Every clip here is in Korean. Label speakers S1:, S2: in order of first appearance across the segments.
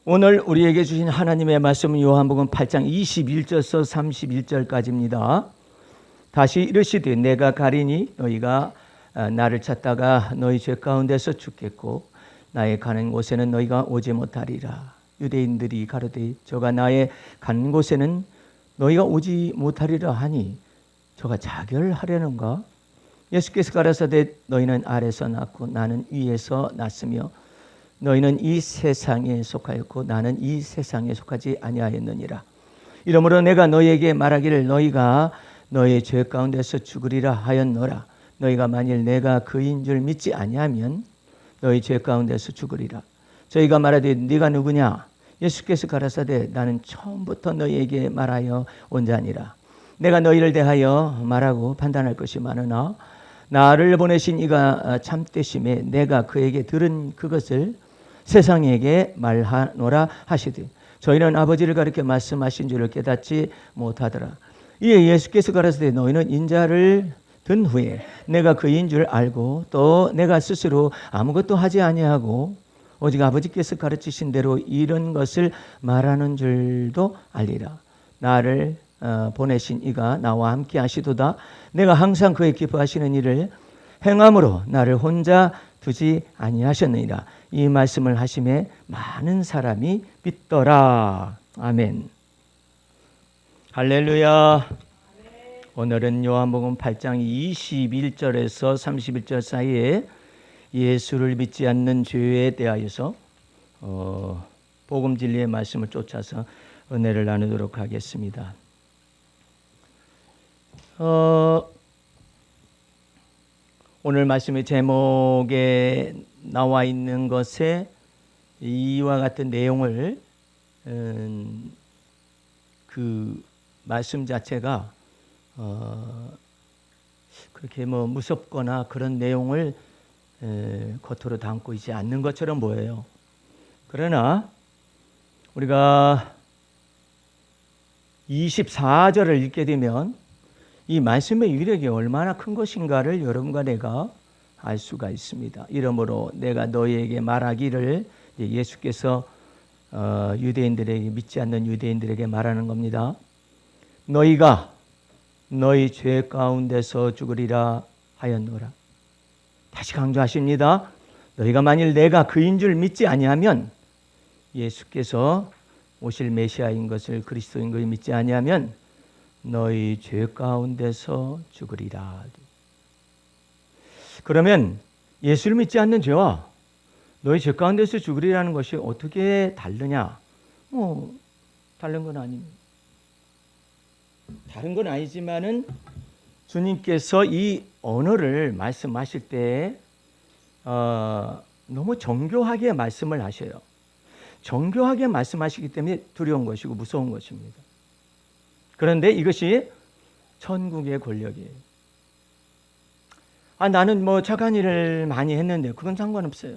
S1: 오늘 우리에게 주신 하나님의 말씀은 요한복음 8장 21절에서 31절까지입니다. 다시 이르시되 내가 가리니 너희가 나를 찾다가 너희 죄 가운데서 죽겠고 나의 가는 곳에는 너희가 오지 못하리라. 유대인들이 가로되 저가 나의 가는 곳에는 너희가 오지 못하리라 하니 저가 자결하려는가? 예수께서 가라사대 너희는 아래서 났고 나는 위에서 났으며 너희는 이 세상에 속하였고 나는 이 세상에 속하지 아니하였느니라. 이러므로 내가 너희에게 말하기를 너희가 너희 죄 가운데서 죽으리라 하였노라. 너희가 만일 내가 그인 줄 믿지 아니하면 너희 죄 가운데서 죽으리라. 저희가 말하되 네가 누구냐? 예수께서 가라사대 나는 처음부터 너희에게 말하여 온 자니라. 내가 너희를 대하여 말하고 판단할 것이 많으나 나를 보내신 이가 참되심에 내가 그에게 들은 그것을 세상에게 말하노라 하시되 저희는 아버지를 가리켜 말씀하신 줄을 깨닫지 못하더라. 이에 예수께서 가라사대 너희는 인자를 든 후에 내가 그인 줄 알고 또 내가 스스로 아무것도 하지 아니하고 오직 아버지께서 가르치신 대로 이런 것을 말하는 줄도 알리라. 나를 보내신 이가 나와 함께 하시도다. 내가 항상 그의 기뻐하시는 일을 행함으로 나를 혼자 두지 아니하셨느니라. 이 말씀을 하심에 많은 사람이 믿더라. 아멘. 할렐루야. 오늘은 요한복음 8장 21절에서 31절 사이에 예수를 믿지 않는 죄에 대하여서 복음 진리의 말씀을 쫓아서 은혜를 나누도록 하겠습니다. 오늘 말씀의 제목에 나와 있는 것에 이와 같은 내용을 그 말씀 자체가 그렇게 무섭거나 그런 내용을 겉으로 담고 있지 않는 것처럼 보여요. 그러나 우리가 24절을 읽게 되면 이 말씀의 위력이 얼마나 큰 것인가를 여러분과 내가 알 수가 있습니다. 이러므로 내가 너희에게 말하기를 예수께서 유대인들에게 믿지 않는 유대인들에게 말하는 겁니다. 너희가 너희 죄 가운데서 죽으리라 하였노라. 다시 강조하십니다. 너희가 만일 내가 그인 줄 믿지 아니하면 예수께서 오실 메시아인 것을 그리스도인 것을 믿지 아니하면 너희 죄 가운데서 죽으리라. 그러면 예수를 믿지 않는 죄와 너희 죄 가운데서 죽으리라는 것이 어떻게 다르냐? 다른 건 아닙니다. 다른 건 아니지만은 주님께서 이 언어를 말씀하실 때 너무 정교하게 말씀을 하셔요. 정교하게 말씀하시기 때문에 두려운 것이고 무서운 것입니다. 그런데 이것이 천국의 권력이에요. 나는 착한 일을 많이 했는데 그건 상관없어요.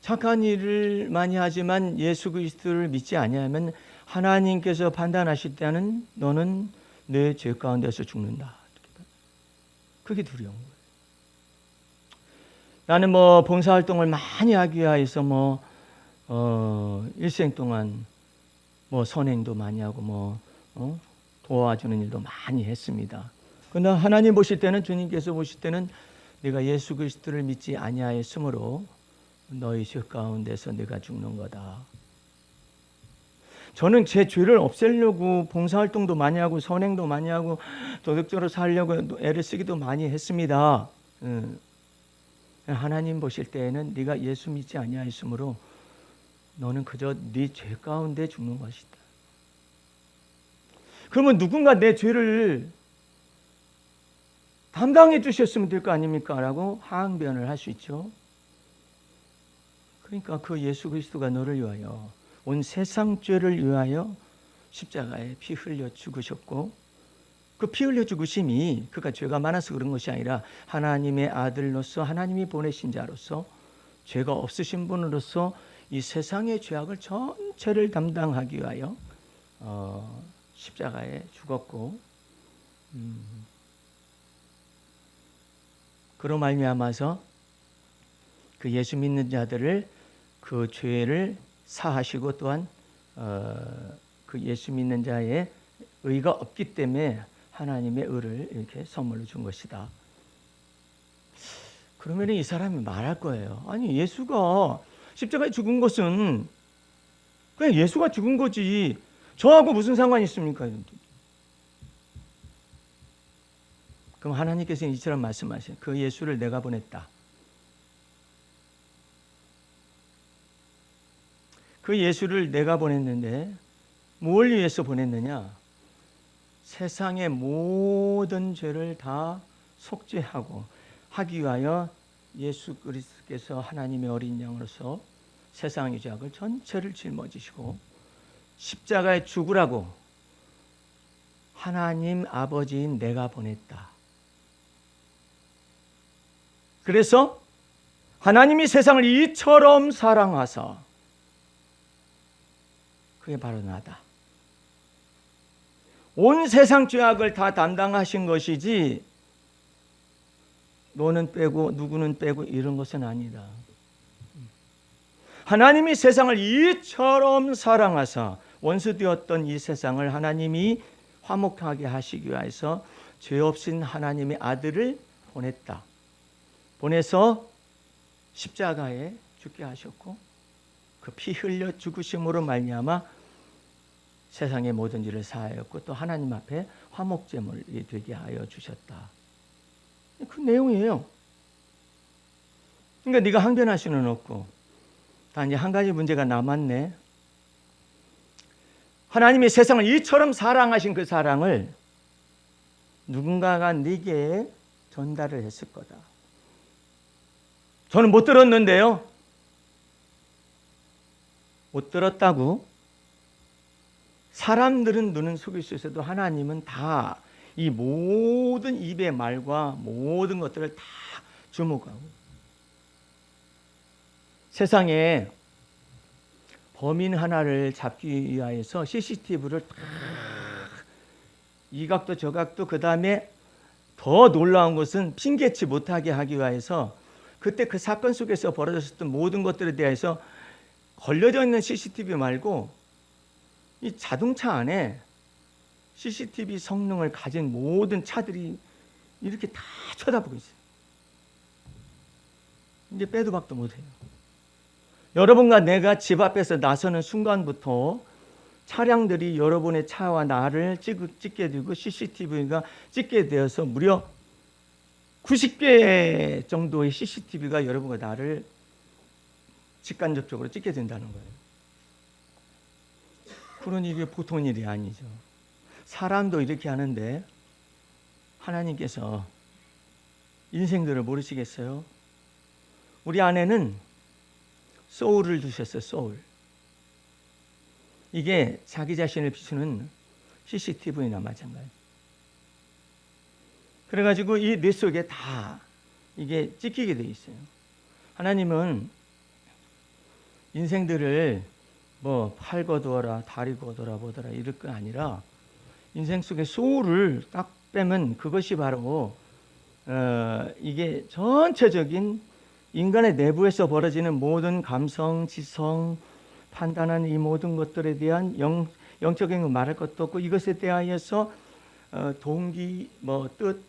S1: 착한 일을 많이 하지만 예수 그리스도를 믿지 아니하면 하나님께서 판단하실 때는 너는 내 죄 가운데서 죽는다. 그게 두려운 거예요. 나는 봉사활동을 많이 하기 위해서 일생 동안 선행도 많이 하고 도와주는 일도 많이 했습니다. 그러나 하나님 보실 때는 주님께서 보실 때는 네가 예수 그리스도를 믿지 아니하였으므로 너희 죄 가운데서 네가 죽는 거다. 저는 제 죄를 없애려고 봉사활동도 많이 하고 선행도 많이 하고 도덕적으로 살려고 애를 쓰기도 많이 했습니다. 하나님 보실 때에는 네가 예수 믿지 아니하였으므로 너는 그저 네 죄 가운데 죽는 것이다. 그러면 누군가 내 죄를 담당해 주셨으면 될 거 아닙니까? 라고 항변을 할 수 있죠. 그러니까 그 예수 그리스도가 너를 위하여 온 세상 죄를 위하여 십자가에 피 흘려 죽으셨고 그 피 흘려 죽으심이 그가 죄가 많아서 그런 것이 아니라 하나님의 아들로서 하나님이 보내신 자로서 죄가 없으신 분으로서 이 세상의 죄악을 전체를 담당하기 위하여 십자가에 죽었고 그로 말미암아서 그 예수 믿는 자들을 그 죄를 사하시고 또한 그 예수 믿는 자의 의가 없기 때문에 하나님의 의를 이렇게 선물로 준 것이다. 그러면 이 사람이 말할 거예요. 아니, 예수가 십자가에 죽은 것은 그냥 예수가 죽은 거지 저하고 무슨 상관이 있습니까? 그럼 하나님께서는 이처럼 말씀하셔요. 그 예수를 내가 보냈다. 그 예수를 내가 보냈는데 뭘 위해서 보냈느냐? 세상의 모든 죄를 다 속죄하고 하기 위하여 예수 그리스도께서 하나님의 어린 양으로서 세상의 죄악을 전체를 짊어지시고 십자가에 죽으라고 하나님 아버지인 내가 보냈다. 그래서 하나님이 세상을 이처럼 사랑하사, 그게 바로 나다. 온 세상 죄악을 다 담당하신 것이지 너는 빼고 누구는 빼고 이런 것은 아니다. 하나님이 세상을 이처럼 사랑하사 원수 되었던 이 세상을 하나님이 화목하게 하시기 위해서 죄 없인 하나님의 아들을 보냈다. 보내서 십자가에 죽게 하셨고 그 피 흘려 죽으심으로 말미암아 세상의 모든 죄를 사하였고 또 하나님 앞에 화목제물이 되게 하여 주셨다. 그 내용이에요. 그러니까 네가 항변할 수는 없고 단 이제 한 가지 문제가 남았네. 하나님이 세상을 이처럼 사랑하신 그 사랑을 누군가가 네게 전달을 했을 거다. 저는 못 들었는데요. 못 들었다고? 사람들은 눈은 속일 수 있어도 하나님은 다 이 모든 입의 말과 모든 것들을 다 주목하고 세상에 범인 하나를 잡기 위하여서 CCTV를 다 이 각도 저 각도 그 다음에 더 놀라운 것은 핑계치 못하게 하기 위해서 그때 그 사건 속에서 벌어졌던 모든 것들에 대해서 걸려져 있는 CCTV 말고 이 자동차 안에 CCTV 성능을 가진 모든 차들이 이렇게 다 쳐다보고 있어요. 이제 빼도 박도 못해요. 여러분과 내가 집 앞에서 나서는 순간부터 차량들이 여러분의 차와 나를 찍게 되고 CCTV가 찍게 되어서 무려 90개 정도의 CCTV가 여러분과 나를 직간접적으로 찍게 된다는 거예요. 그러니 이게 보통 일이 아니죠. 사람도 이렇게 하는데 하나님께서 인생들을 모르시겠어요? 우리 안에는 소울을 주셨어요. 소울. 이게 자기 자신을 비추는 CCTV나 마찬가지. 그래가지고 이 뇌 속에 다 이게 찍히게 돼 있어요. 하나님은 인생들을 뭐 팔 거두어라, 다리 거두어라, 뭐더라 이럴 거 아니라 인생 속에 소울을 딱 빼면 그것이 바로 이게 전체적인 인간의 내부에서 벌어지는 모든 감성, 지성, 판단하는 이 모든 것들에 대한 영적인 거 말할 것도 없고 이것에 대하여서 동기, 뭐 뜻,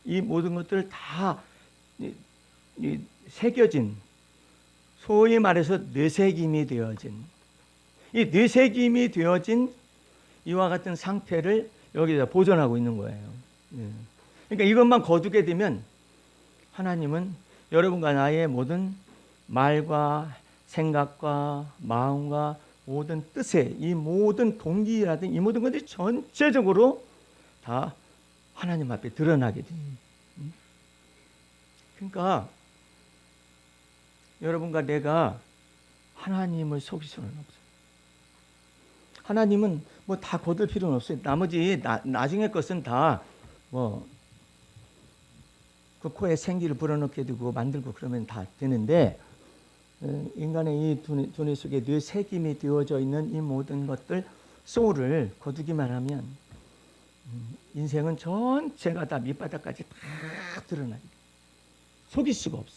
S1: 이 모든 것들을 다 새겨진 소위 말해서 뇌새김이 되어진 이 뇌새김이 되어진 이와 같은 상태를 여기다 보존하고 있는 거예요. 그러니까 이것만 거두게 되면 하나님은 여러분과 나의 모든 말과 생각과 마음과 모든 뜻에 이 모든 동기라든 이 모든 것들이 전체적으로 다 하나님 앞에 드러나게 됩니다. 그러니까 여러분과 내가 하나님을 속일 수는 없어요. 하나님은 뭐 다 거둘 필요는 없어요. 나머지 나중에 것은 다 뭐 그 코에 생기를 불어넣게 되고 만들고 그러면 다 되는데 인간의 이 두뇌 속에 뇌새김이 되어져 있는 이 모든 것들 소울을 거두기만 하면 인생은 전체가 다 밑바닥까지 다 드러나요. 속일 수가 없어.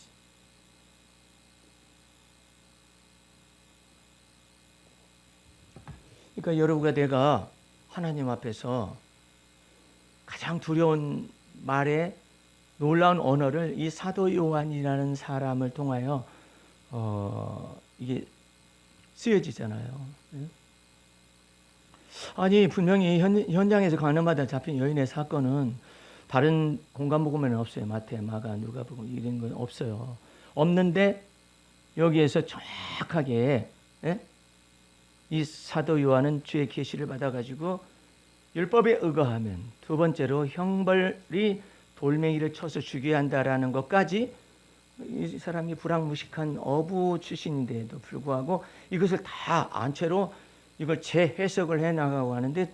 S1: 그러니까 여러분과 내가 하나님 앞에서 가장 두려운 말에 놀라운 언어를 이 사도 요한이라는 사람을 통하여 이게 쓰여지잖아요. 아니 분명히 현장에서 가늠하다 잡힌 여인의 사건은 다른 공간복음에는 없어요. 마태, 마가, 누가복음 이런 건 없어요. 없는데 여기에서 정확하게 이 사도 요한은 주의 계시를 받아가지고 율법에 의거하면 두 번째로 형벌이 돌멩이를 쳐서 죽여야 한다라는 것까지 이 사람이 불황무식한 어부 출신인데도 불구하고 이것을 다 안채로 이걸 재해석을 해나가고 하는데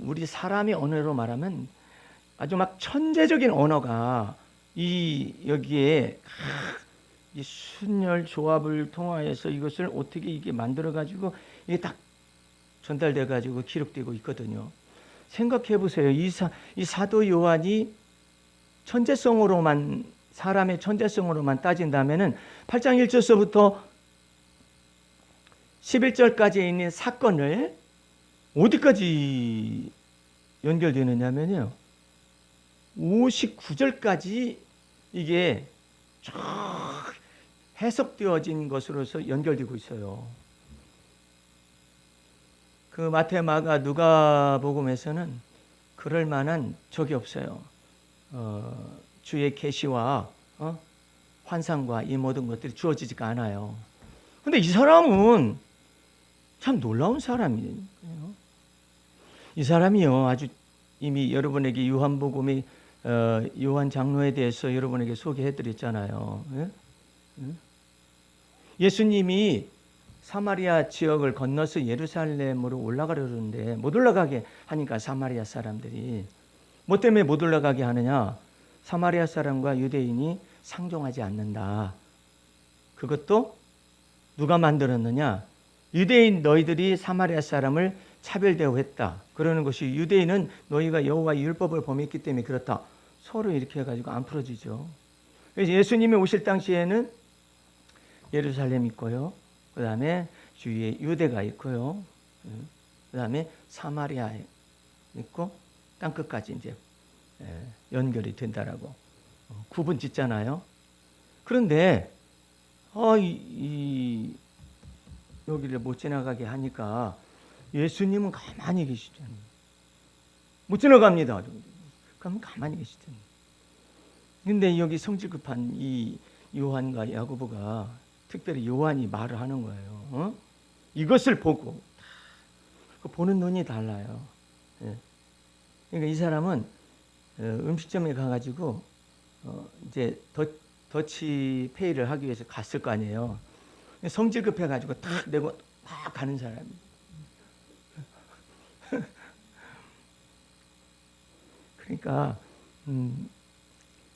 S1: 우리 사람의 언어로 말하면 아주 막 천재적인 언어가 여기에 이 순열 조합을 통하여서 이것을 어떻게 이게 만들어 가지고 이게 딱 전달돼 가지고 기록되고 있거든요. 생각해 보세요. 이 사도 요한이 천재성으로만 사람의 천재성으로만 따진다면은 8장 1절서부터 11절까지 있는 사건을 어디까지 연결되느냐면요. 59절까지 이게 쫙 해석되어진 것으로서 연결되고 있어요. 그 마태, 마가, 누가복음에서는 그럴 만한 적이 없어요. 주의 계시와 환상과 이 모든 것들이 주어지지가 않아요. 근데 이 사람은 참 놀라운 사람이에요. 이 사람이요 아주 이미 여러분에게 요한복음의 요한 장로에 대해서 여러분에게 소개해드렸잖아요. 예수님이 사마리아 지역을 건너서 예루살렘으로 올라가려는데 못 올라가게 하니까 사마리아 사람들이 뭐 때문에 못 올라가게 하느냐? 사마리아 사람과 유대인이 상종하지 않는다. 그것도 누가 만들었느냐? 유대인 너희들이 사마리아 사람을 차별대우했다. 그러는 것이 유대인은 너희가 여호와의 율법을 범했기 때문에 그렇다. 서로 이렇게 해가지고 안 풀어지죠. 그래서 예수님이 오실 당시에는 예루살렘 있고요. 그 다음에 주위에 유대가 있고요. 그 다음에 사마리아 있고 땅끝까지 이제 연결이 된다라고 구분 짓잖아요. 그런데 여기를 못 지나가게 하니까 예수님은 가만히 계시잖아요. 못 지나갑니다. 그럼 가만히 계시잖아요. 근데 여기 성질 급한 이 요한과 야고보가 특별히 요한이 말을 하는 거예요. 이것을 보고 보는 눈이 달라요. 그러니까 이 사람은 음식점에 가가지고 이제 더치 페이를 하기 위해서 갔을 거 아니에요. 성질 급해가지고 탁 내고 막 가는 사람이에요. 그러니까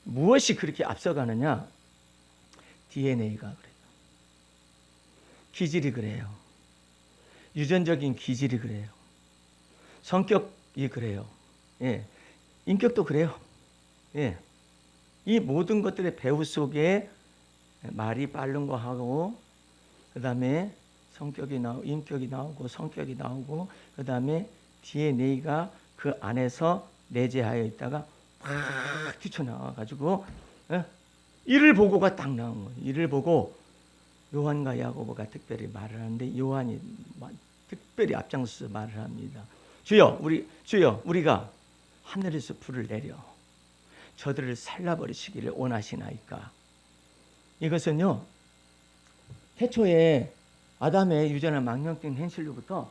S1: 무엇이 그렇게 앞서가느냐? DNA가 그래요. 기질이 그래요. 유전적인 기질이 그래요. 성격이 그래요. 예. 인격도 그래요. 예. 이 모든 것들의 배후 속에 말이 빠른 거 하고 그다음에 인격이 나오고 성격이 나오고 그다음에 DNA가 그 안에서 내재하여 있다가 팍 튀쳐나와 가지고 이를 보고가 딱 나온 거예요. 이를 보고 요한과 야고보가 특별히 말을 하는데 요한이 특별히 앞장서서 말을 합니다. 주여 우리가 하늘에서 불을 내려 저들을 살라버리시기를 원하시나이까. 이것은요 태초에 아담의 유전한 망령된 행실로부터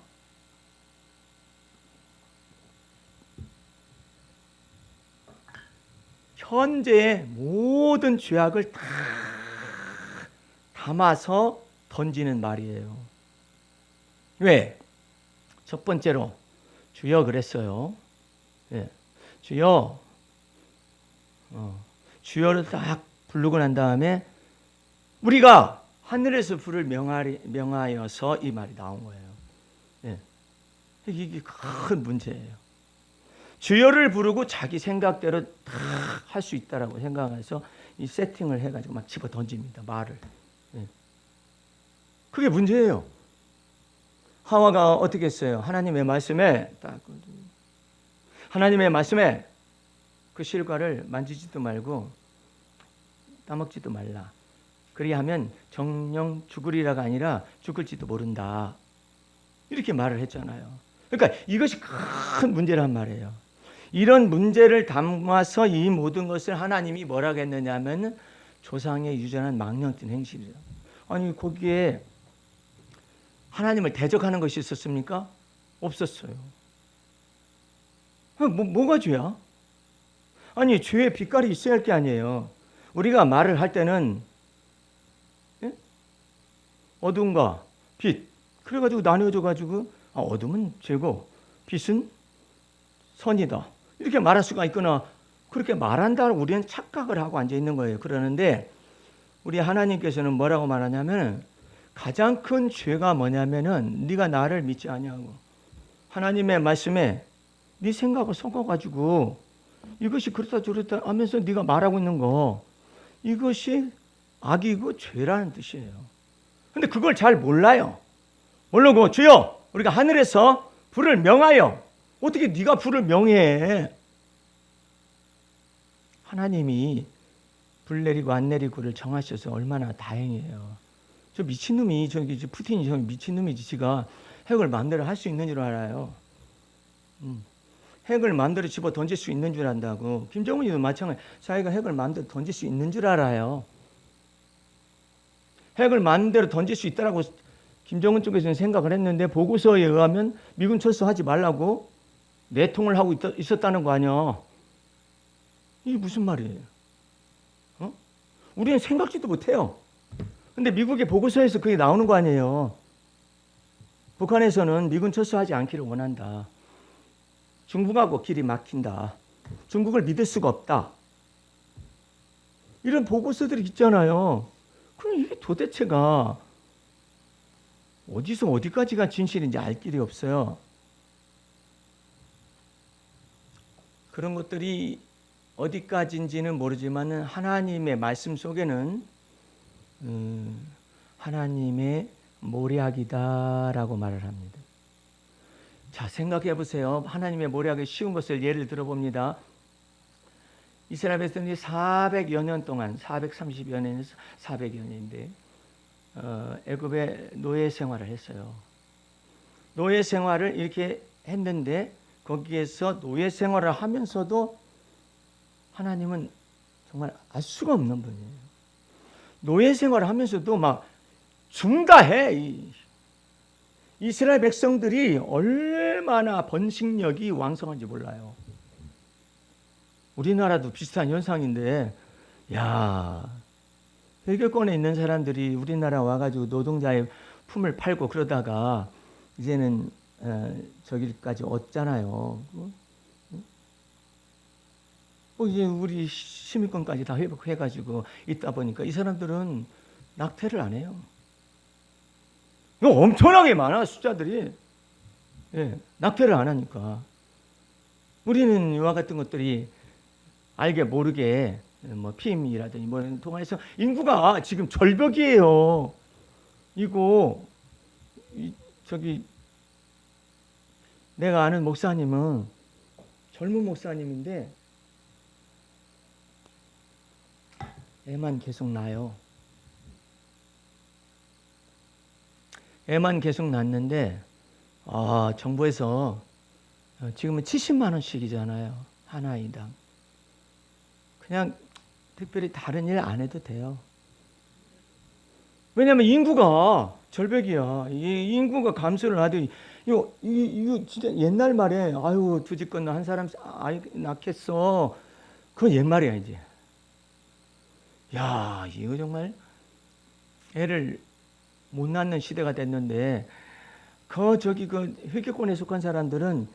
S1: 현재의 모든 죄악을 다 담아서 던지는 말이에요. 왜? 첫 번째로 주여 그랬어요. 예. 주여 주여를 딱 부르고 난 다음에 우리가 하늘에서 불을 명하여서 이 말이 나온 거예요. 예. 이게 큰 문제예요. 주여를 부르고 자기 생각대로 다 할 수 있다라고 생각해서 이 세팅을 해가지고 막 집어 던집니다. 말을. 예. 그게 문제예요. 하와가 어떻게 했어요? 하나님의 말씀에 그 실과를 만지지도 말고 따먹지도 말라. 그리하면 정령 죽으리라가 아니라 죽을지도 모른다. 이렇게 말을 했잖아요. 그러니까 이것이 큰 문제란 말이에요. 이런 문제를 담아서 이 모든 것을 하나님이 뭐라고 했느냐면 조상의 유전한 망령된 행실이라. 아니 거기에 하나님을 대적하는 것이 있었습니까? 없었어요. 뭐가 죄야? 아니 죄의 빛깔이 있어야 할 게 아니에요. 우리가 말을 할 때는 어두움과 빛 그래가지고 나뉘어져가지고 어둠은 죄고 빛은 선이다 이렇게 말할 수가 있거나 그렇게 말한다고 우리는 착각을 하고 앉아 있는 거예요. 그러는데 우리 하나님께서는 뭐라고 말하냐면 가장 큰 죄가 뭐냐면은 네가 나를 믿지 아니하고 하나님의 말씀에 네 생각을 섞어가지고 이것이 그렇다 저렇다 하면서 네가 말하고 있는 거 이것이 악이고 죄라는 뜻이에요. 근데 그걸 잘 몰라요. 모르고 주여 우리가 하늘에서 불을 명하여 어떻게 네가 불을 명해? 하나님이 불 내리고 안 내리고를 정하셔서 얼마나 다행이에요. 저 미친놈이 저기 푸틴이 저 미친놈이지 지가 핵을 마음대로 할 수 있는 줄 알아요. 핵을 마음대로 집어 던질 수 있는 줄 안다고. 김정은이도 마찬가지. 자기가 핵을 마음대로 던질 수 있는 줄 알아요. 핵을 마음대로 던질 수 있다라고 김정은 쪽에서는 생각을 했는데 보고서에 의하면 미군 철수하지 말라고 내통을 하고 있었다는 거 아니야. 이게 무슨 말이에요? 우리는 생각지도 못해요. 근데 미국의 보고서에서 그게 나오는 거 아니에요. 북한에서는 미군 철수하지 않기를 원한다. 중국하고 길이 막힌다. 중국을 믿을 수가 없다. 이런 보고서들이 있잖아요. 그럼 이게 도대체가 어디서 어디까지가 진실인지 알 길이 없어요. 그런 것들이 어디까지인지는 모르지만 하나님의 말씀 속에는 하나님의 모략이다라고 말을 합니다. 자, 생각해 보세요. 하나님의 모략이 쉬운 것을 예를 들어봅니다. 이스라엘 백성들이 400여 년 동안 430여 년에서 400여 년인데 애굽의 노예 생활을 했어요. 노예 생활을 이렇게 했는데 거기에서 노예 생활을 하면서도 하나님은 정말 알 수가 없는 분이에요. 노예 생활을 하면서도 막 중다해. 이스라엘 백성들이 얼마나 번식력이 왕성한지 몰라요. 우리나라도 비슷한 현상인데, 야, 해결권에 있는 사람들이 우리나라 와가지고 노동자의 품을 팔고 그러다가 이제는 저기까지 왔잖아요. 이제 우리 시민권까지 다 회복해가지고 있다 보니까 이 사람들은 낙태를 안 해요. 엄청나게 많아 숫자들이. 낙태를 안 하니까 우리는 이와 같은 것들이 알게 모르게 뭐 PM이라든지 뭐 통해서 인구가 지금 절벽이에요. 이거 저기 내가 아는 목사님은 젊은 목사님인데 애만 계속 낳아요. 애만 계속 낳는데 정부에서 지금은 70만 원씩이잖아요. 한 아이당. 그냥 특별히 다른 일 안 해도 돼요. 왜냐하면 인구가 절벽이야. 이 인구가 감소를 하더니 이거 진짜 옛날 말에 아유 두 집 건너 한 사람 아이 낳겠어. 그건 옛말이야 이제. 야 이거 정말 애를 못 낳는 시대가 됐는데 그 혈계권에 속한 사람들은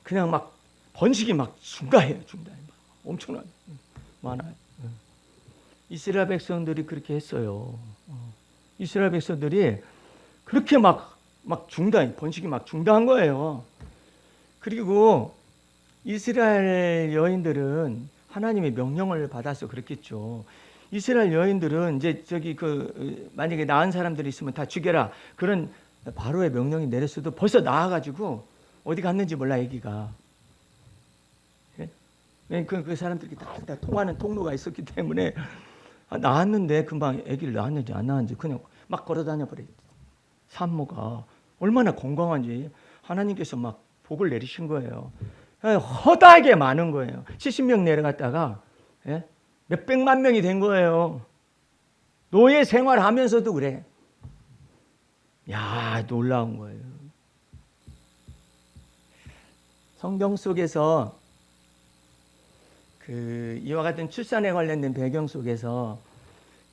S1: 그냥 막 번식이 막 중다해요. 엄청나게 많아요. 이스라엘 백성들이 그렇게 했어요. 이스라엘 백성들이 그렇게 막 번식이 막 중다한 거예요. 그리고 이스라엘 여인들은 하나님의 명령을 받아서 그렇겠죠. 이스라엘 여인들은 이제 만약에 낳은 사람들이 있으면 다 죽여라. 그런 바로의 명령이 내렸어도 벌써 나와가지고 어디 갔는지 몰라 아기가. 그 사람들이 다 통하는 통로가 있었기 때문에 나왔는데 금방 아기를 낳았는지 안 낳았는지 그냥 막 걸어다녀 버렸지. 산모가 얼마나 건강한지 하나님께서 막 복을 내리신 거예요. 허다하게 많은 거예요. 70명 내려갔다가 몇백만 명이 된 거예요. 노예 생활하면서도 그래. 야, 놀라운 거예요. 성경 속에서 이와 같은 출산에 관련된 배경 속에서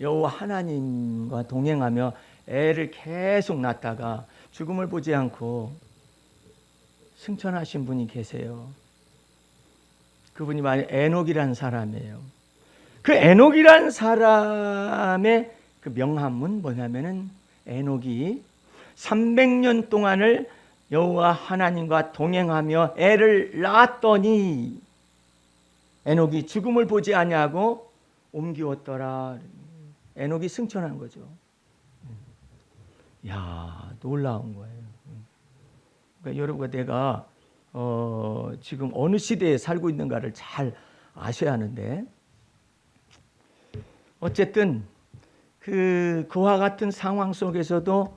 S1: 여호와 하나님과 동행하며 애를 계속 낳다가 죽음을 보지 않고 승천하신 분이 계세요. 그분이 바로 에녹이라는 사람이에요. 그 에녹이라는 사람의 그 명함은 뭐냐면은 에녹이 300년 동안을 여호와 하나님과 동행하며 애를 낳았더니 에녹이 죽음을 보지 아니하고 옮기었더라. 에녹이 승천한 거죠. 야, 놀라운 거예요. 그러니까 여러분과 내가 지금 어느 시대에 살고 있는가를 잘 아셔야 하는데, 어쨌든 그와 같은 상황 속에서도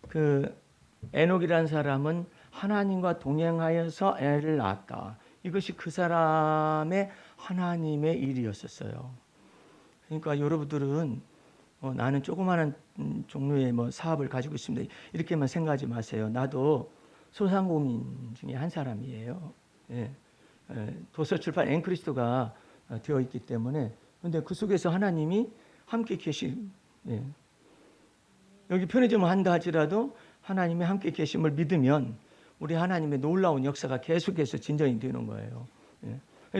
S1: 그 에녹이라는 사람은 하나님과 동행하여서 애를 낳았다. 이것이 그 사람의 하나님의 일이었었어요. 그러니까 여러분들은 나는 조그마한 종류의 사업을 가지고 있습니다. 이렇게만 생각하지 마세요. 나도 소상공인 중에 한 사람이에요. 도서출판 앵크리스토가 되어 있기 때문에. 그런데 그 속에서 하나님이 함께 여기 편의점을 한다 할지라도 하나님이 함께 계심을 믿으면 우리 하나님의 놀라운 역사가 계속해서 진전이 되는 거예요.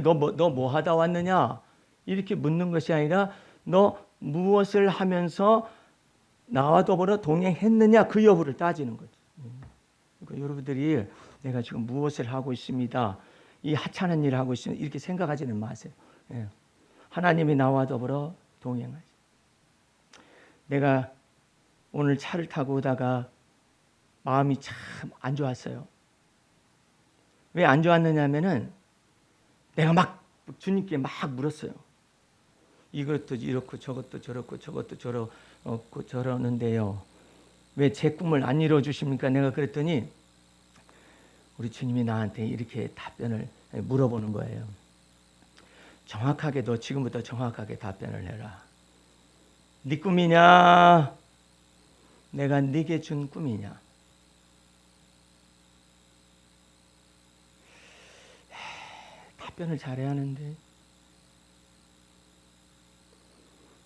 S1: 너 뭐 하다 왔느냐? 이렇게 묻는 것이 아니라 너 무엇을 하면서 나와 더불어 동행했느냐? 그 여부를 따지는 거죠. 그러니까 여러분들이 내가 지금 무엇을 하고 있습니다. 이 하찮은 일을 하고 있습니다. 이렇게 생각하지는 마세요. 하나님이 나와 더불어 동행하시. 내가 오늘 차를 타고 오다가 마음이 참 안 좋았어요. 왜 안 좋았느냐면은 내가 막 주님께 막 물었어요. 이것도 이렇고 저것도 저렇고 저것도 저렇고 저러는데요. 왜 제 꿈을 안 이루어 주십니까? 내가 그랬더니 우리 주님이 나한테 이렇게 답변을 물어보는 거예요. 정확하게 너 지금부터 정확하게 답변을 해라. 네 꿈이냐? 내가 네게 준 꿈이냐? 답변을 잘해야 하는데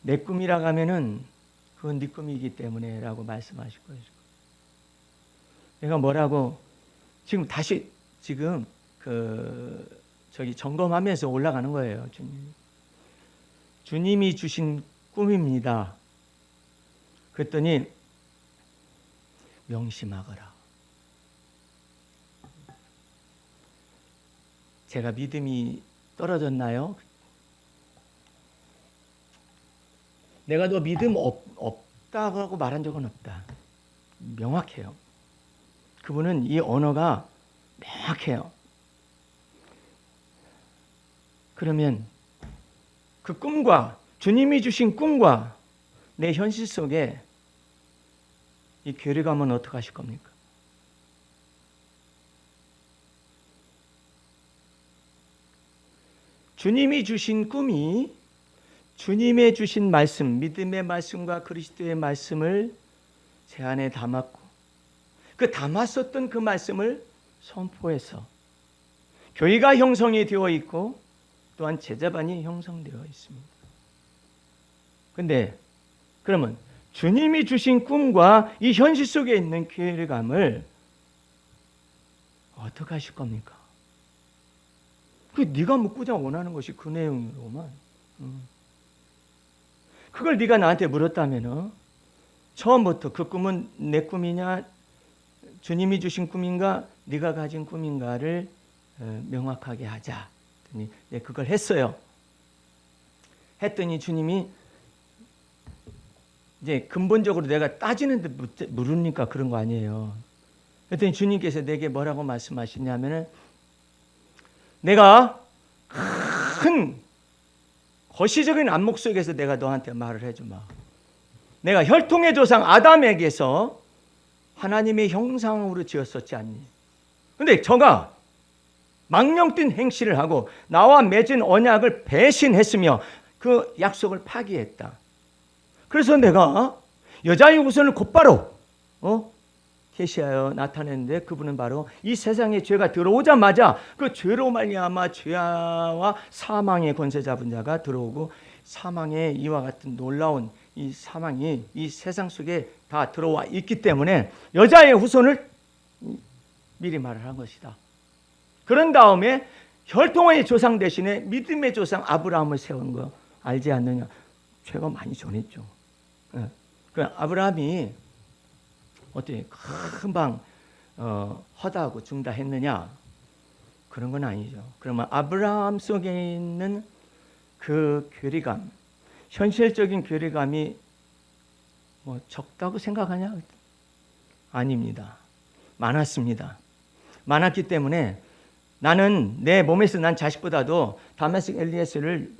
S1: 내 꿈이라고 하면은 그건 네 꿈이기 때문에 라고 말씀하실 거예요. 내가 뭐라고 지금 다시 점검하면서 올라가는 거예요. 주님이 주신 꿈입니다. 그랬더니 명심하거라. 제가 믿음이 떨어졌나요? 내가 너 믿음 없다고 말한 적은 없다. 명확해요. 그분은 이 언어가 명확해요. 그러면 그 꿈과 주님이 주신 꿈과 내 현실 속에 이 괴리감은 어떻게 하실 겁니까? 주님이 주신 꿈이 주님의 주신 말씀, 믿음의 말씀과 그리스도의 말씀을 제 안에 담았고 그 담았었던 그 말씀을 선포해서 교회가 형성이 되어 있고 또한 제자반이 형성되어 있습니다. 근데 그러면 주님이 주신 꿈과 이 현실 속에 있는 괴리감을 어떻게 하실 겁니까? 그 네가 묻고자 원하는 것이 그 내용으로만. 그걸 네가 나한테 물었다면 처음부터 그 꿈은 내 꿈이냐 주님이 주신 꿈인가 네가 가진 꿈인가를 명확하게 하자. 네, 그걸 했어요. 했더니 주님이 이제 근본적으로 내가 따지는데 물으니까 그런 거 아니에요. 그랬더니 주님께서 내게 뭐라고 말씀하시냐면은 내가 큰 거시적인 안목 속에서 내가 너한테 말을 해주마. 내가 혈통의 조상 아담에게서 하나님의 형상으로 지었었지 않니? 근데 저가 망령된 행실을 하고 나와 맺은 언약을 배신했으며 그 약속을 파기했다. 그래서 내가 여자의 후손을 곧바로 계시하여 나타냈는데 그분은 바로 이 세상에 죄가 들어오자마자 그 죄로 말미암아 죄와 사망의 권세 잡은 자가 들어오고 사망의 이와 같은 놀라운 이 사망이 이 세상 속에 다 들어와 있기 때문에 여자의 후손을 미리 말을 한 것이다. 그런 다음에 혈통의 조상 대신에 믿음의 조상 아브라함을 세운 거 알지 않느냐? 죄가 많이 전했죠. 그 아브라함이 어떻게 금방 허다하고 중다했느냐? 그런 건 아니죠. 그러면 아브라함 속에 있는 그 괴리감, 현실적인 괴리감이 뭐 적다고 생각하냐? 아닙니다. 많았습니다. 많았기 때문에 나는 내 몸에서 난 자식보다도 다메섹 엘리에스를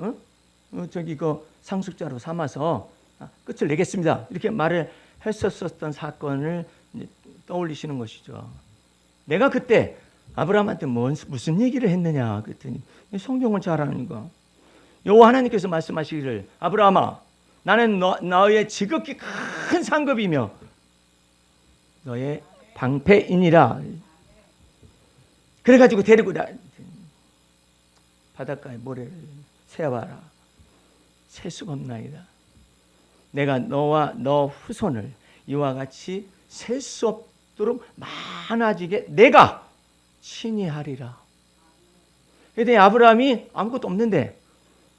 S1: 그 상속자로 삼아서 끝을 내겠습니다. 이렇게 말을 했었던 사건을 떠올리시는 것이죠. 내가 그때 아브라함한테 무슨 얘기를 했느냐 그랬더니 성경을 잘 아니까 여호와 하나님께서 말씀하시기를 아브라함아 나는 너의 지극히 큰 상급이며 너의 방패이니라. 그래가지고 데리고 바닷가에 모래를 세어봐라. 셀 수가 없나이다. 내가 너와 너 후손을 이와 같이 셀 수 없도록 많아지게 내가 친히 하리라. 그랬더니 아브라함이 아무것도 없는데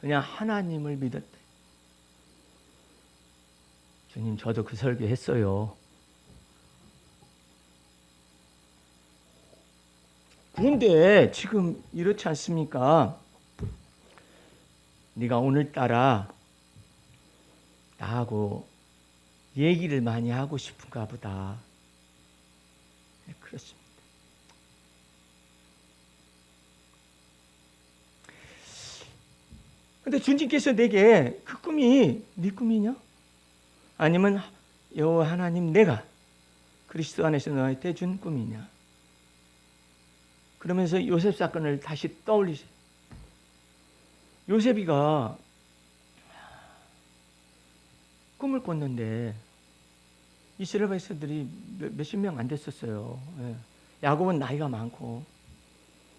S1: 그냥 하나님을 믿었대. 주님 저도 그 설교했어요. 그런데 지금 이렇지 않습니까? 네가 오늘따라 나하고 얘기를 많이 하고 싶은가 보다. 네, 그렇습니다. 근데 주님께서 내게 그 꿈이 네 꿈이냐? 아니면 여호와 하나님 내가 그리스도 안에서 너한테 준 꿈이냐? 그러면서 요셉 사건을 다시 떠올리세요. 요셉이가 꿈을 꿨는데 이스라엘 백성들이 몇십 명 안 됐었어요. 야곱은 나이가 많고.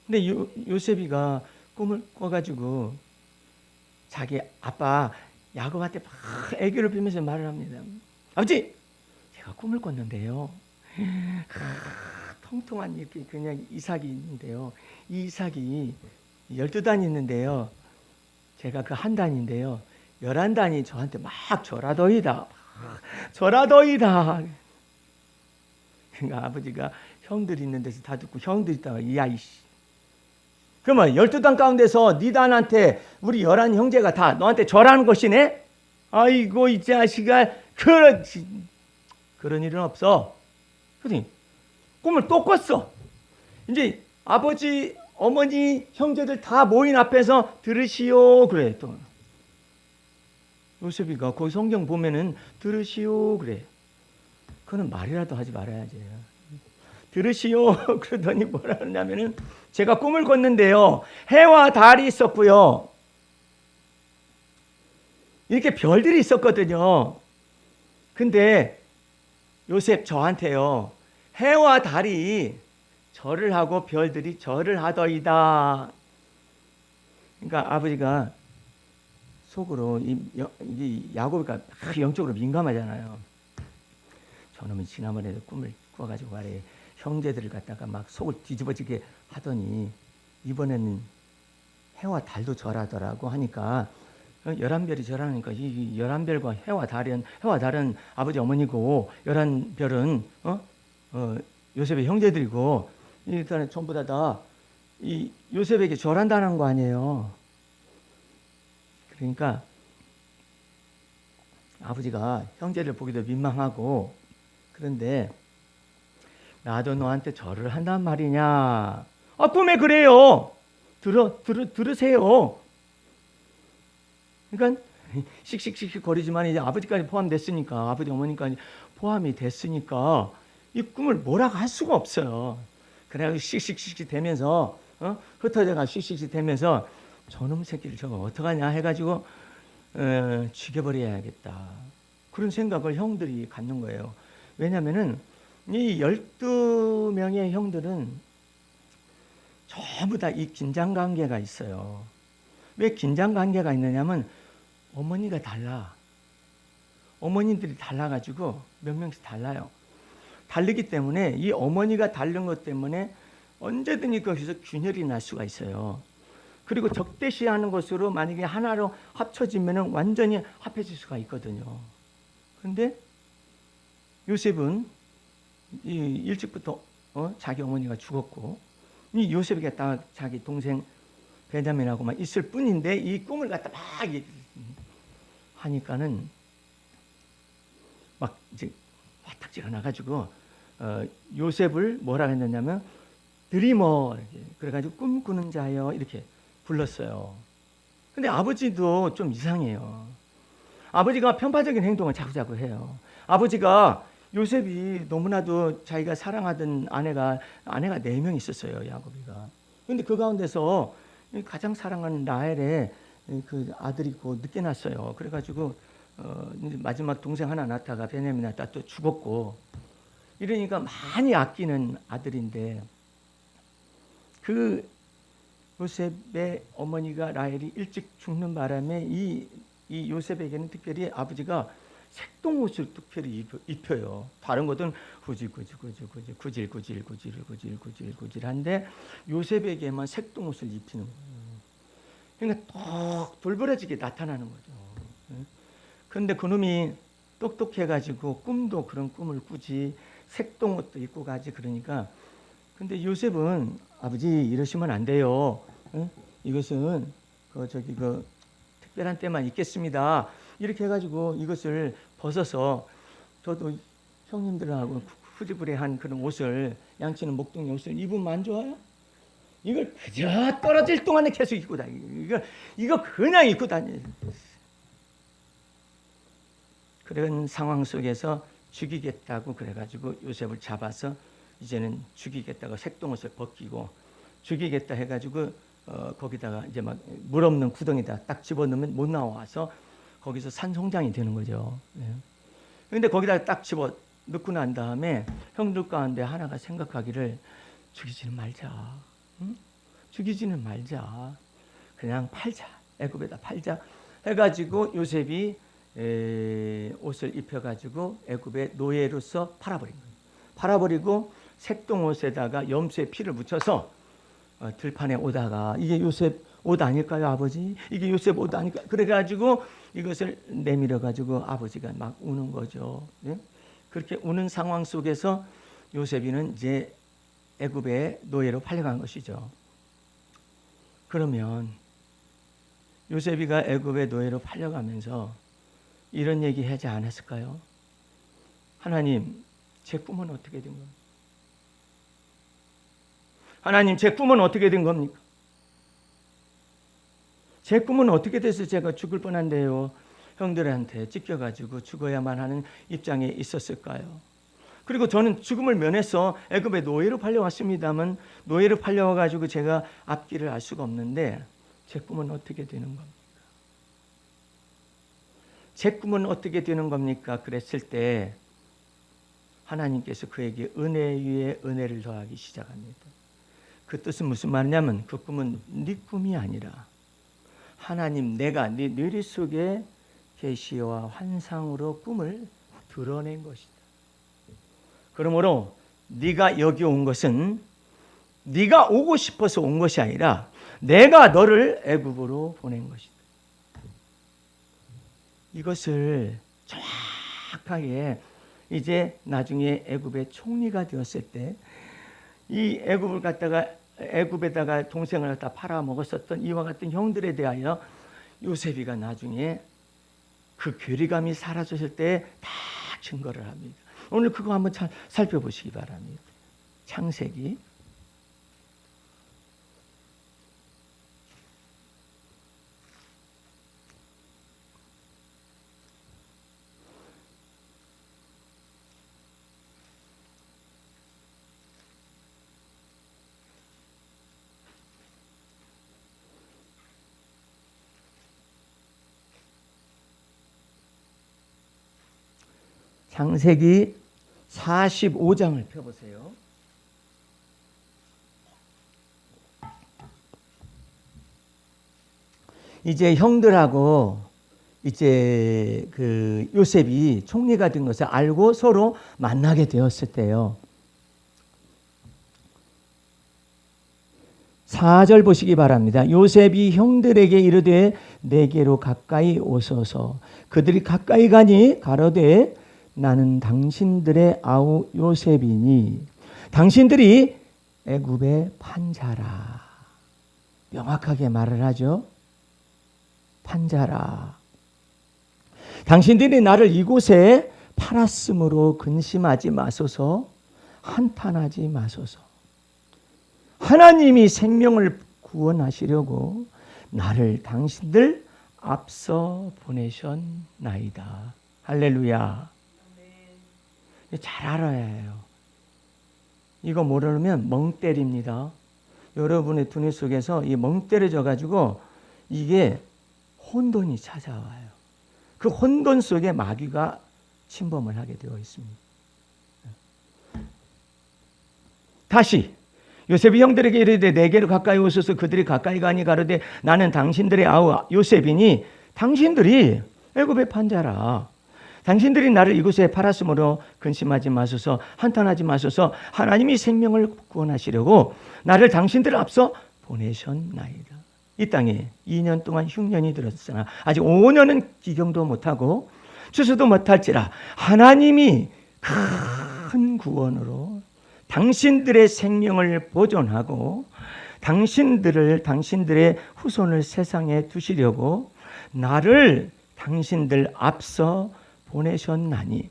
S1: 근데 요셉이가 꿈을 꿔가지고 자기 아빠 야곱한테 막 애교를 피면서 말을 합니다. 아버지, 제가 꿈을 꿨는데요. 통통한 이렇게 그냥 이삭이 있는데요. 이 이삭이 12단 있는데요. 제가 그 한 단인데요. 11단이 저한테 막 절하더이다. 절하더이다. 그러니까 아버지가 형들이 있는 데서 다 듣고 형들이 있다가 야 이씨. 그러면 12단 가운데서 네 단한테 우리 11 형제가 다 너한테 절하는 것이네? 아이고 이 자식아 그런 일은 없어. 그러더니 꿈을 또 꿨어. 이제 아버지, 어머니, 형제들 다 모인 앞에서 들으시오 그래. 또 요셉이가 거기 성경 보면은 들으시오 그래. 그거는 말이라도 하지 말아야지. 들으시오 그러더니 뭐라 그러냐면은 제가 꿈을 꿨는데요. 해와 달이 있었고요. 이렇게 별들이 있었거든요. 근데 요셉 저한테요. 해와 달이 절을 하고 별들이 절을 하더이다. 그러니까 아버지가 속으로 이 야곱이가 영적으로 민감하잖아요. 저놈은 지난번에도 꿈을 꿔가지고 말해 형제들을 갖다가 막 속을 뒤집어지게 하더니 이번에는 해와 달도 절하더라고 하니까 11별이 절하니까 이 11별과 해와 달은 아버지 어머니고 11별은 요셉의 형제들이고 일단은 전부 다 이 요셉에게 절한다는 거 아니에요. 그러니까 아버지가 형제를 보기도 민망하고, 그런데 나도 너한테 절을 한단 말이냐. 꿈에 그래요. 들으세요. 그러니까 씩씩씩 거리지만 이제 아버지까지 포함됐으니까, 아버지 어머니까지 포함이 됐으니까 이 꿈을 뭐라고 할 수가 없어요. 그래가지고 씩씩씩 되면서 흩어져가 씩씩씩 되면서 저놈 새끼를 저거 어떡하냐 해가지고 죽여버려야겠다. 그런 생각을 형들이 갖는 거예요. 왜냐면은 이 12명의 형들은 전부 다 이 긴장관계가 있어요. 왜 긴장관계가 있느냐면 어머니가 달라. 어머니들이 달라가지고 몇 명씩 달라요. 다르기 때문에 이 어머니가 다른 것 때문에 언제든지 거기서 균열이 날 수가 있어요. 그리고 적대시하는 것으로 만약에 하나로 합쳐지면 완전히 합해질 수가 있거든요. 그런데 요셉은 일찍부터 자기 어머니가 죽었고, 이 요셉이 딱 자기 동생 베냐민하고만 있을 뿐인데 이 꿈을 갖다 막 하니까는 막 이제 화딱지가 나가지고 요셉을 뭐라 했느냐면 드리머, 그래가지고 꿈꾸는 자요 이렇게 불렀어요. 근데 아버지도 좀 이상해요. 아버지가 편파적인 행동을 자꾸자꾸 해요. 아버지가 요셉이 너무나도 자기가 사랑하던 아내가 4명 있었어요, 야곱이가. 근데 그 가운데서 가장 사랑하는 라헬의 그 아들이 있고 늦게 났어요. 그래가지고 마지막 동생 하나 낳다가 베냐민 낳다 또 죽었고, 이러니까 많이 아끼는 아들인데 그 요셉의 어머니가 라헬이 일찍 죽는 바람에 이 요셉에게는 특별히 아버지가 색동옷을 특별히 입혀요. 다른 것은 구질구질한데 요셉에게만 색동옷을 입히는 거예요. 그러니까 톡 돌부러지게 나타나는 거죠. 그런데 그놈이 똑똑해가지고 꿈도 그런 꿈을 꾸지, 색동옷도 입고 가지. 그러니까 근데 요셉은 아버지 이러시면 안 돼요. 이것은 그 특별한 때만 입겠습니다. 이렇게 해가지고 이것을 벗어서 저도 형님들하고 후지부리한 그런 옷을, 양치는 목동의 옷을 입으면 안 좋아요? 이걸 그저 떨어질 동안에 계속 입고 다니고 이거 그냥 입고 다녀요. 그런 상황 속에서 죽이겠다고 그래가지고 요셉을 잡아서 이제는 죽이겠다고 색동옷을 벗기고 죽이겠다 해가지고 거기다가 이제 막 물 없는 구덩이다 딱 집어넣으면 못 나와서 거기서 산송장이 되는 거죠. 그런데 거기다 딱 집어 넣고 난 다음에 형들 가운데 하나가 생각하기를 죽이지는 말자. 죽이지는 말자. 그냥 팔자. 애굽에다 팔자. 해가지고 요셉이 옷을 입혀가지고 애굽의 노예로서 팔아버린 거예요. 팔아버리고 색동옷에다가 염소의 피를 묻혀서 들판에 오다가 이게 요셉 옷 아닐까요, 아버지? 이게 요셉 옷 아닐까? 그래가지고 이것을 내밀어가지고 아버지가 막 우는 거죠. 네? 그렇게 우는 상황 속에서 요셉이는 이제 애굽의 노예로 팔려간 것이죠. 그러면 요셉이가 애굽의 노예로 팔려가면서 이런 얘기 하지 않았을까요? 하나님, 제 꿈은 어떻게 된 겁니까? 하나님, 제 꿈은 어떻게 된 겁니까? 제 꿈은 어떻게 돼서 제가 죽을 뻔한데요. 형들한테 찢겨가지고 죽어야만 하는 입장에 있었을까요? 그리고 저는 죽음을 면해서 애굽의 노예로 팔려왔습니다만 노예로 팔려와가지고 제가 앞길을 알 수가 없는데 제 꿈은 어떻게 되는 겁니까? 제 꿈은 어떻게 되는 겁니까? 그랬을 때 하나님께서 그에게 은혜 위에 은혜를 더하기 시작합니다. 그 뜻은 무슨 말이냐면 그 꿈은 네 꿈이 아니라 하나님 내가 네 뇌리 속에 계시와 환상으로 꿈을 드러낸 것이다. 그러므로 네가 여기 온 것은 네가 오고 싶어서 온 것이 아니라 내가 너를 애굽으로 보낸 것이다. 이것을 정확하게 이제 나중에 애굽의 총리가 되었을 때 이 애굽을 갖다가 애굽에다가 동생을 갖다 팔아먹었었던 이와 같은 형들에 대하여 요셉이가 나중에 그 괴리감이 사라졌을 때 다 증거를 합니다. 오늘 그거 한번 살펴보시기 바랍니다. 창세기 창세기 45장을 펴보세요. 이제 형들하고 이제 그 요셉이 총리가 된 것을 알고 서로 만나게 되었을 때요. 4절 보시기 바랍니다. 요셉이 형들에게 이르되 내게로 가까이 오소서. 그들이 가까이 가니 가로되 나는 당신들의 아우 요셉이니 당신들이 애굽의 판자라. 명확하게 말을 하죠. 판자라. 당신들이 나를 이곳에 팔았으므로 근심하지 마소서, 한탄하지 마소서. 하나님이 생명을 구원하시려고 나를 당신들 앞서 보내셨나이다. 할렐루야. 잘 알아야 해요. 이거 모르면 멍 때립니다. 여러분의 두뇌 속에서 이 멍 때려져 가지고 이게 혼돈이 찾아와요. 그 혼돈 속에 마귀가 침범을 하게 되어 있습니다. 다시 요셉이 형들에게 이르되 내게로 가까이 오소서. 그들이 가까이 가니 가로되 나는 당신들의 아우 요셉이니 당신들이 애굽의 판자라. 당신들이 나를 이곳에 팔았으므로 근심하지 마소서, 한탄하지 마소서. 하나님이 생명을 구원하시려고 나를 당신들 앞서 보내셨나이다. 이 땅에 2년 동안 흉년이 들었으나 아직 5년은 기경도 못하고 추수도 못할지라 하나님이 큰 구원으로 당신들의 생명을 보존하고 당신들의 후손을 세상에 두시려고 나를 당신들 앞서 보내셨나니.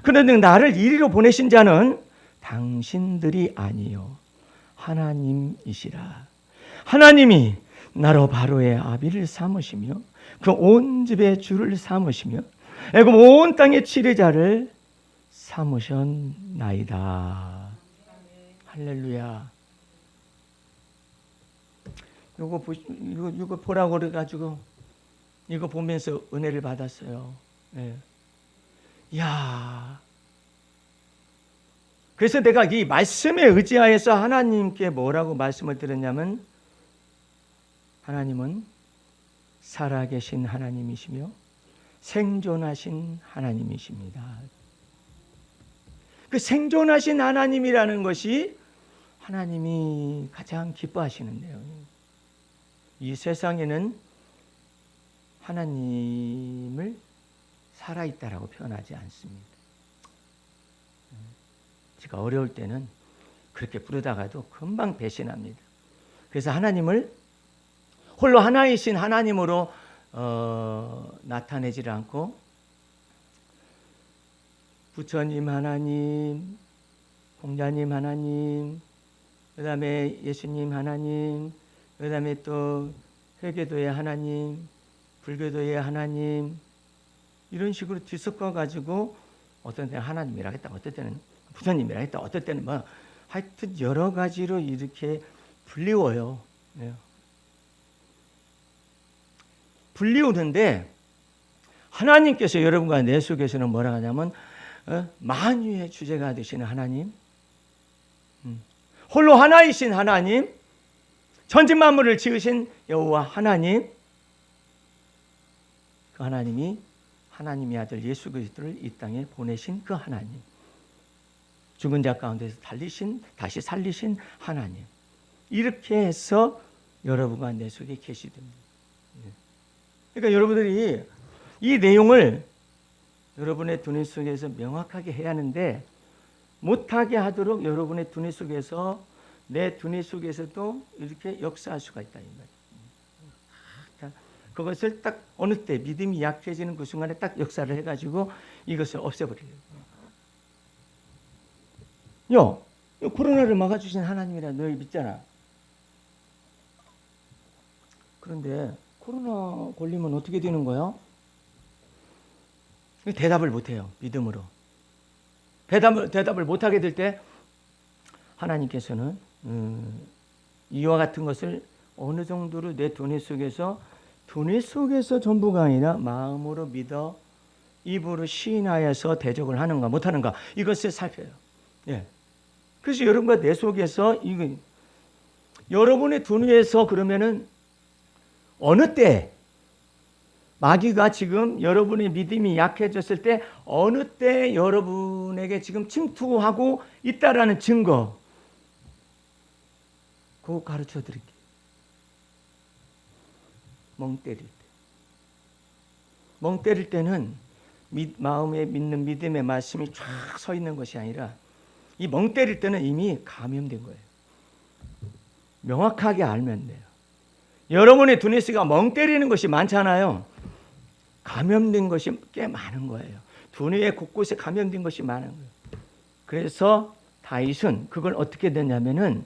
S1: 그런데 나를 이리로 보내신 자는 당신들이 아니요 하나님이시라. 하나님이 나로 바로의 아비를 삼으시며 그 온 집의 주를 삼으시며 애굽 온 땅의 치리자를 삼으셨나이다. 할렐루야. 이거 보라고 그래가지고 이거 보면서 은혜를 받았어요. 네. 야. 그래서 내가 이 말씀에 의지하여서 하나님께 뭐라고 말씀을 드렸냐면 하나님은 살아계신 하나님이시며 생존하신 하나님이십니다. 그 생존하신 하나님이라는 것이 하나님이 가장 기뻐하시는데요. 이 세상에는 하나님을 살아있다라고 표현하지 않습니다. 제가 어려울 때는 그렇게 부르다가도 금방 배신합니다. 그래서 하나님을 홀로 하나이신 하나님으로 나타내질 않고 부처님 하나님, 공자님 하나님, 그 다음에 예수님 하나님, 그 다음에 또 회계도의 하나님, 불교도의 하나님, 이런 식으로 뒤섞어 가지고 어떤 때는 하나님이라 했다, 어떤 때는 부처님이라 했다, 어떤 때는 뭐 하여튼 여러 가지로 이렇게 불리워요. 네. 불리우는데 하나님께서 여러분과 내 속에서는 뭐라 하냐면 만유의 주제가 되시는 하나님, 홀로 하나이신 하나님, 천지만물을 지으신 여호와 하나님, 그 하나님이 하나님의 아들 예수 그리스도를 이 땅에 보내신 그 하나님, 죽은 자 가운데서 다시 살리신 하나님, 이렇게 해서 여러분과 내 속에 계시됩니다. 그러니까 여러분들이 이 내용을 여러분의 두뇌 속에서 명확하게 해야 하는데 못하게 하도록 여러분의 두뇌 속에서 내 두뇌 속에서도 이렇게 역사할 수가 있다 이 말이에요. 그것을 딱 어느 때 믿음이 약해지는 그 순간에 딱 역사를 해가지고 이것을 없애버려요. 코로나를 막아주신 하나님이라 너희 믿잖아. 그런데 코로나 걸리면 어떻게 되는 거야? 대답을 못해요. 믿음으로. 대답을 못하게 될 때 하나님께서는 이와 같은 것을 어느 정도로 내 두뇌 속에서 전부가 아니라 마음으로 믿어 입으로 시인하여서 대적을 하는가 못하는가 이것을 살펴요. 예. 그래서 여러분과 내 속에서 여러분의 두뇌에서 그러면은 어느 때 마귀가 지금 여러분의 믿음이 약해졌을 때 어느 때 여러분에게 지금 침투하고 있다라는 증거 그거 가르쳐 드릴게요. 멍 때릴 때는 마음에 믿는 믿음의 말씀이 쫙 서 있는 것이 아니라 이 멍 때릴 때는 이미 감염된 거예요. 명확하게 알면 돼요. 여러분의 두뇌스가 멍 때리는 것이 많잖아요. 감염된 것이 꽤 많은 거예요. 두뇌의 곳곳에 감염된 것이 많은 거예요. 그래서 다윗은 그걸 어떻게 됐냐면은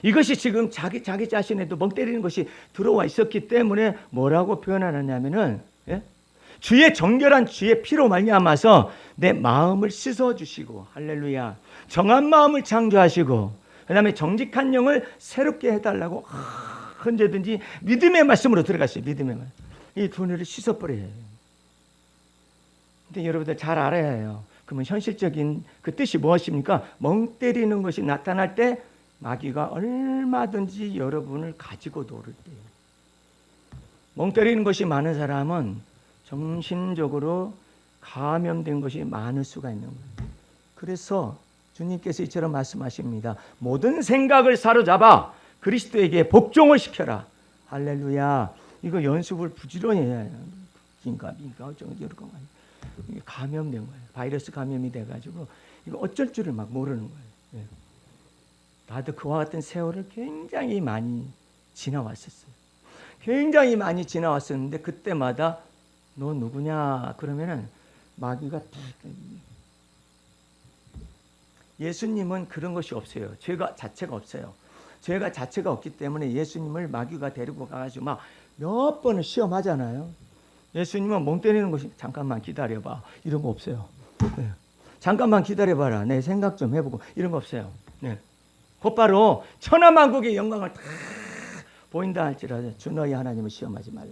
S1: 이것이 지금 자기 자신에도 멍 때리는 것이 들어와 있었기 때문에 뭐라고 표현하느냐면은 주의 정결한 주의 피로 말미암아서 내 마음을 씻어 주시고 할렐루야 정한 마음을 창조하시고 그다음에 정직한 영을 새롭게 해달라고 언제든지 믿음의 말씀으로 들어갔어요. 믿음의 말. 이 두뇌를 씻어버려요. 근데 여러분들 잘 알아야 해요. 그러면 현실적인 그 뜻이 무엇입니까? 멍 때리는 것이 나타날 때 마귀가 얼마든지 여러분을 가지고 놀을 때예요. 멍 때리는 것이 많은 사람은 정신적으로 감염된 것이 많을 수가 있는 거예요. 그래서 주님께서 이처럼 말씀하십니다. 모든 생각을 사로잡아 그리스도에게 복종을 시켜라. 할렐루야. 이거 연습을 부지런히 해야 해요. 긴가 어쩌고 저쩌고 이게 감염된 거예요. 바이러스 감염이 돼가지고 이거 어쩔 줄을 막 모르는 거예요. 나도 그와 같은 세월을 굉장히 많이 지나왔었어요. 굉장히 많이 지나왔었는데 그때마다 너 누구냐 그러면은 마귀가 예수님은 그런 것이 없어요. 죄가 자체가 없어요. 죄가 자체가 없기 때문에 예수님을 마귀가 데리고 가가지고 막 몇 번을 시험하잖아요. 예수님은 멍 때리는 것이 잠깐만 기다려봐 이런 거 없어요. 잠깐만 기다려봐라 내 생각 좀 해보고 이런 거 없어요. 곧바로 천하만국의 영광을 다 보인다 할지라도 주 너희 하나님을 시험하지 말라.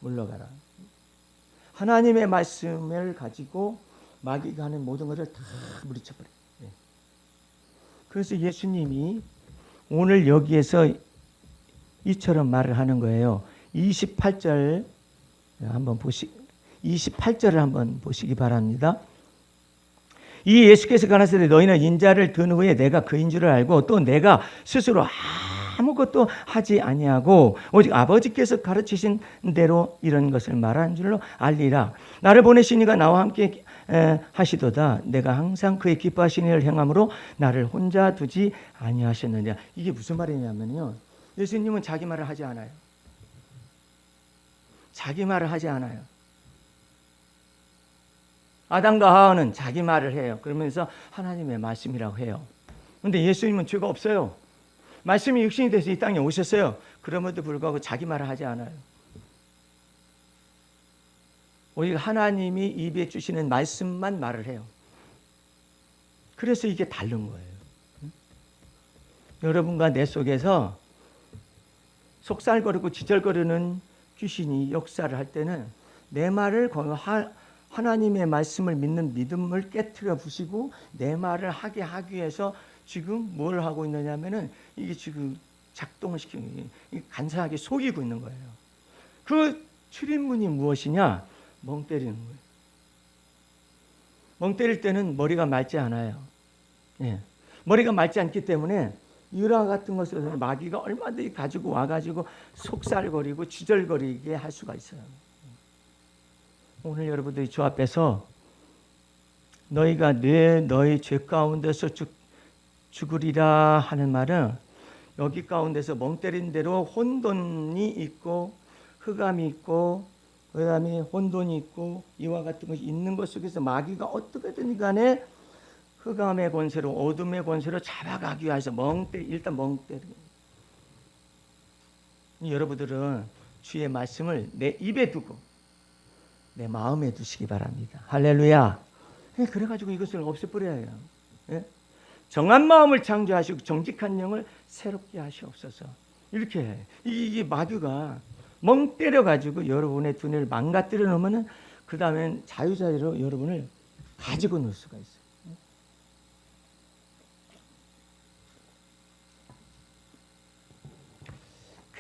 S1: 물러가라. 하나님의 말씀을 가지고 마귀가 하는 모든 것을 다 물리쳐버려요. 그래서 예수님이 오늘 여기에서 이처럼 말을 하는 거예요. 28절 한번 28절을 한번 보시기 바랍니다. 이 예수께서 가라사대 너희는 인자를 든 후에 내가 그인 줄을 알고 또 내가 스스로 아무것도 하지 아니하고 오직 아버지께서 가르치신 대로 이런 것을 말한 줄로 알리라. 나를 보내신 이가 나와 함께 하시도다. 내가 항상 그의 기뻐하시는 일을 행함으로 나를 혼자 두지 아니하셨느냐. 이게 무슨 말이냐면요. 예수님은 자기 말을 하지 않아요. 자기 말을 하지 않아요. 아담과 하와는 자기 말을 해요. 그러면서 하나님의 말씀이라고 해요. 그런데 예수님은 죄가 없어요. 말씀이 육신이 돼서 이 땅에 오셨어요. 그럼에도 불구하고 자기 말을 하지 않아요. 오히려 하나님이 입에 주시는 말씀만 말을 해요. 그래서 이게 다른 거예요. 여러분과 내 속에서 속살거리고 지절거리는 귀신이 역사를 할 때는 내 말을 하나님의 말씀을 믿는 믿음을 깨트려 부시고 내 말을 하게 하기 위해서 지금 뭘 하고 있느냐면은 이게 지금 작동을 시키고 간사하게 속이고 있는 거예요. 그 출입문이 무엇이냐? 멍 때리는 거예요. 멍 때릴 때는 머리가 맑지 않아요. 머리가 맑지 않기 때문에 유라 같은 것을 마귀가 얼마든지 가지고 와가지고 속살거리고 지절거리게 할 수가 있어요. 오늘 여러분들이 주 앞에서 너희가 너희 죄 가운데서 죽으리라 하는 말은 여기 가운데서 멍 때린 대로 혼돈이 있고 흑암이 있고 그다음에 혼돈이 있고 이와 같은 것이 있는 것 속에서 마귀가 어떻게든 간에 흑암의 권세로 어둠의 권세로 잡아가기 위해서 일단 멍 때리고. 여러분들은 주의 말씀을 내 입에 두고 내 마음에 두시기 바랍니다. 할렐루야. 그래가지고 이것을 없애버려야 해요. 예? 정한 마음을 창조하시고 정직한 영을 새롭게 하시옵소서. 이렇게 해. 이게 마귀가 멍 때려가지고 여러분의 두뇌를 망가뜨려 놓으면은 그 다음엔 자유자유로 여러분을 가지고 놀 수가 있어요.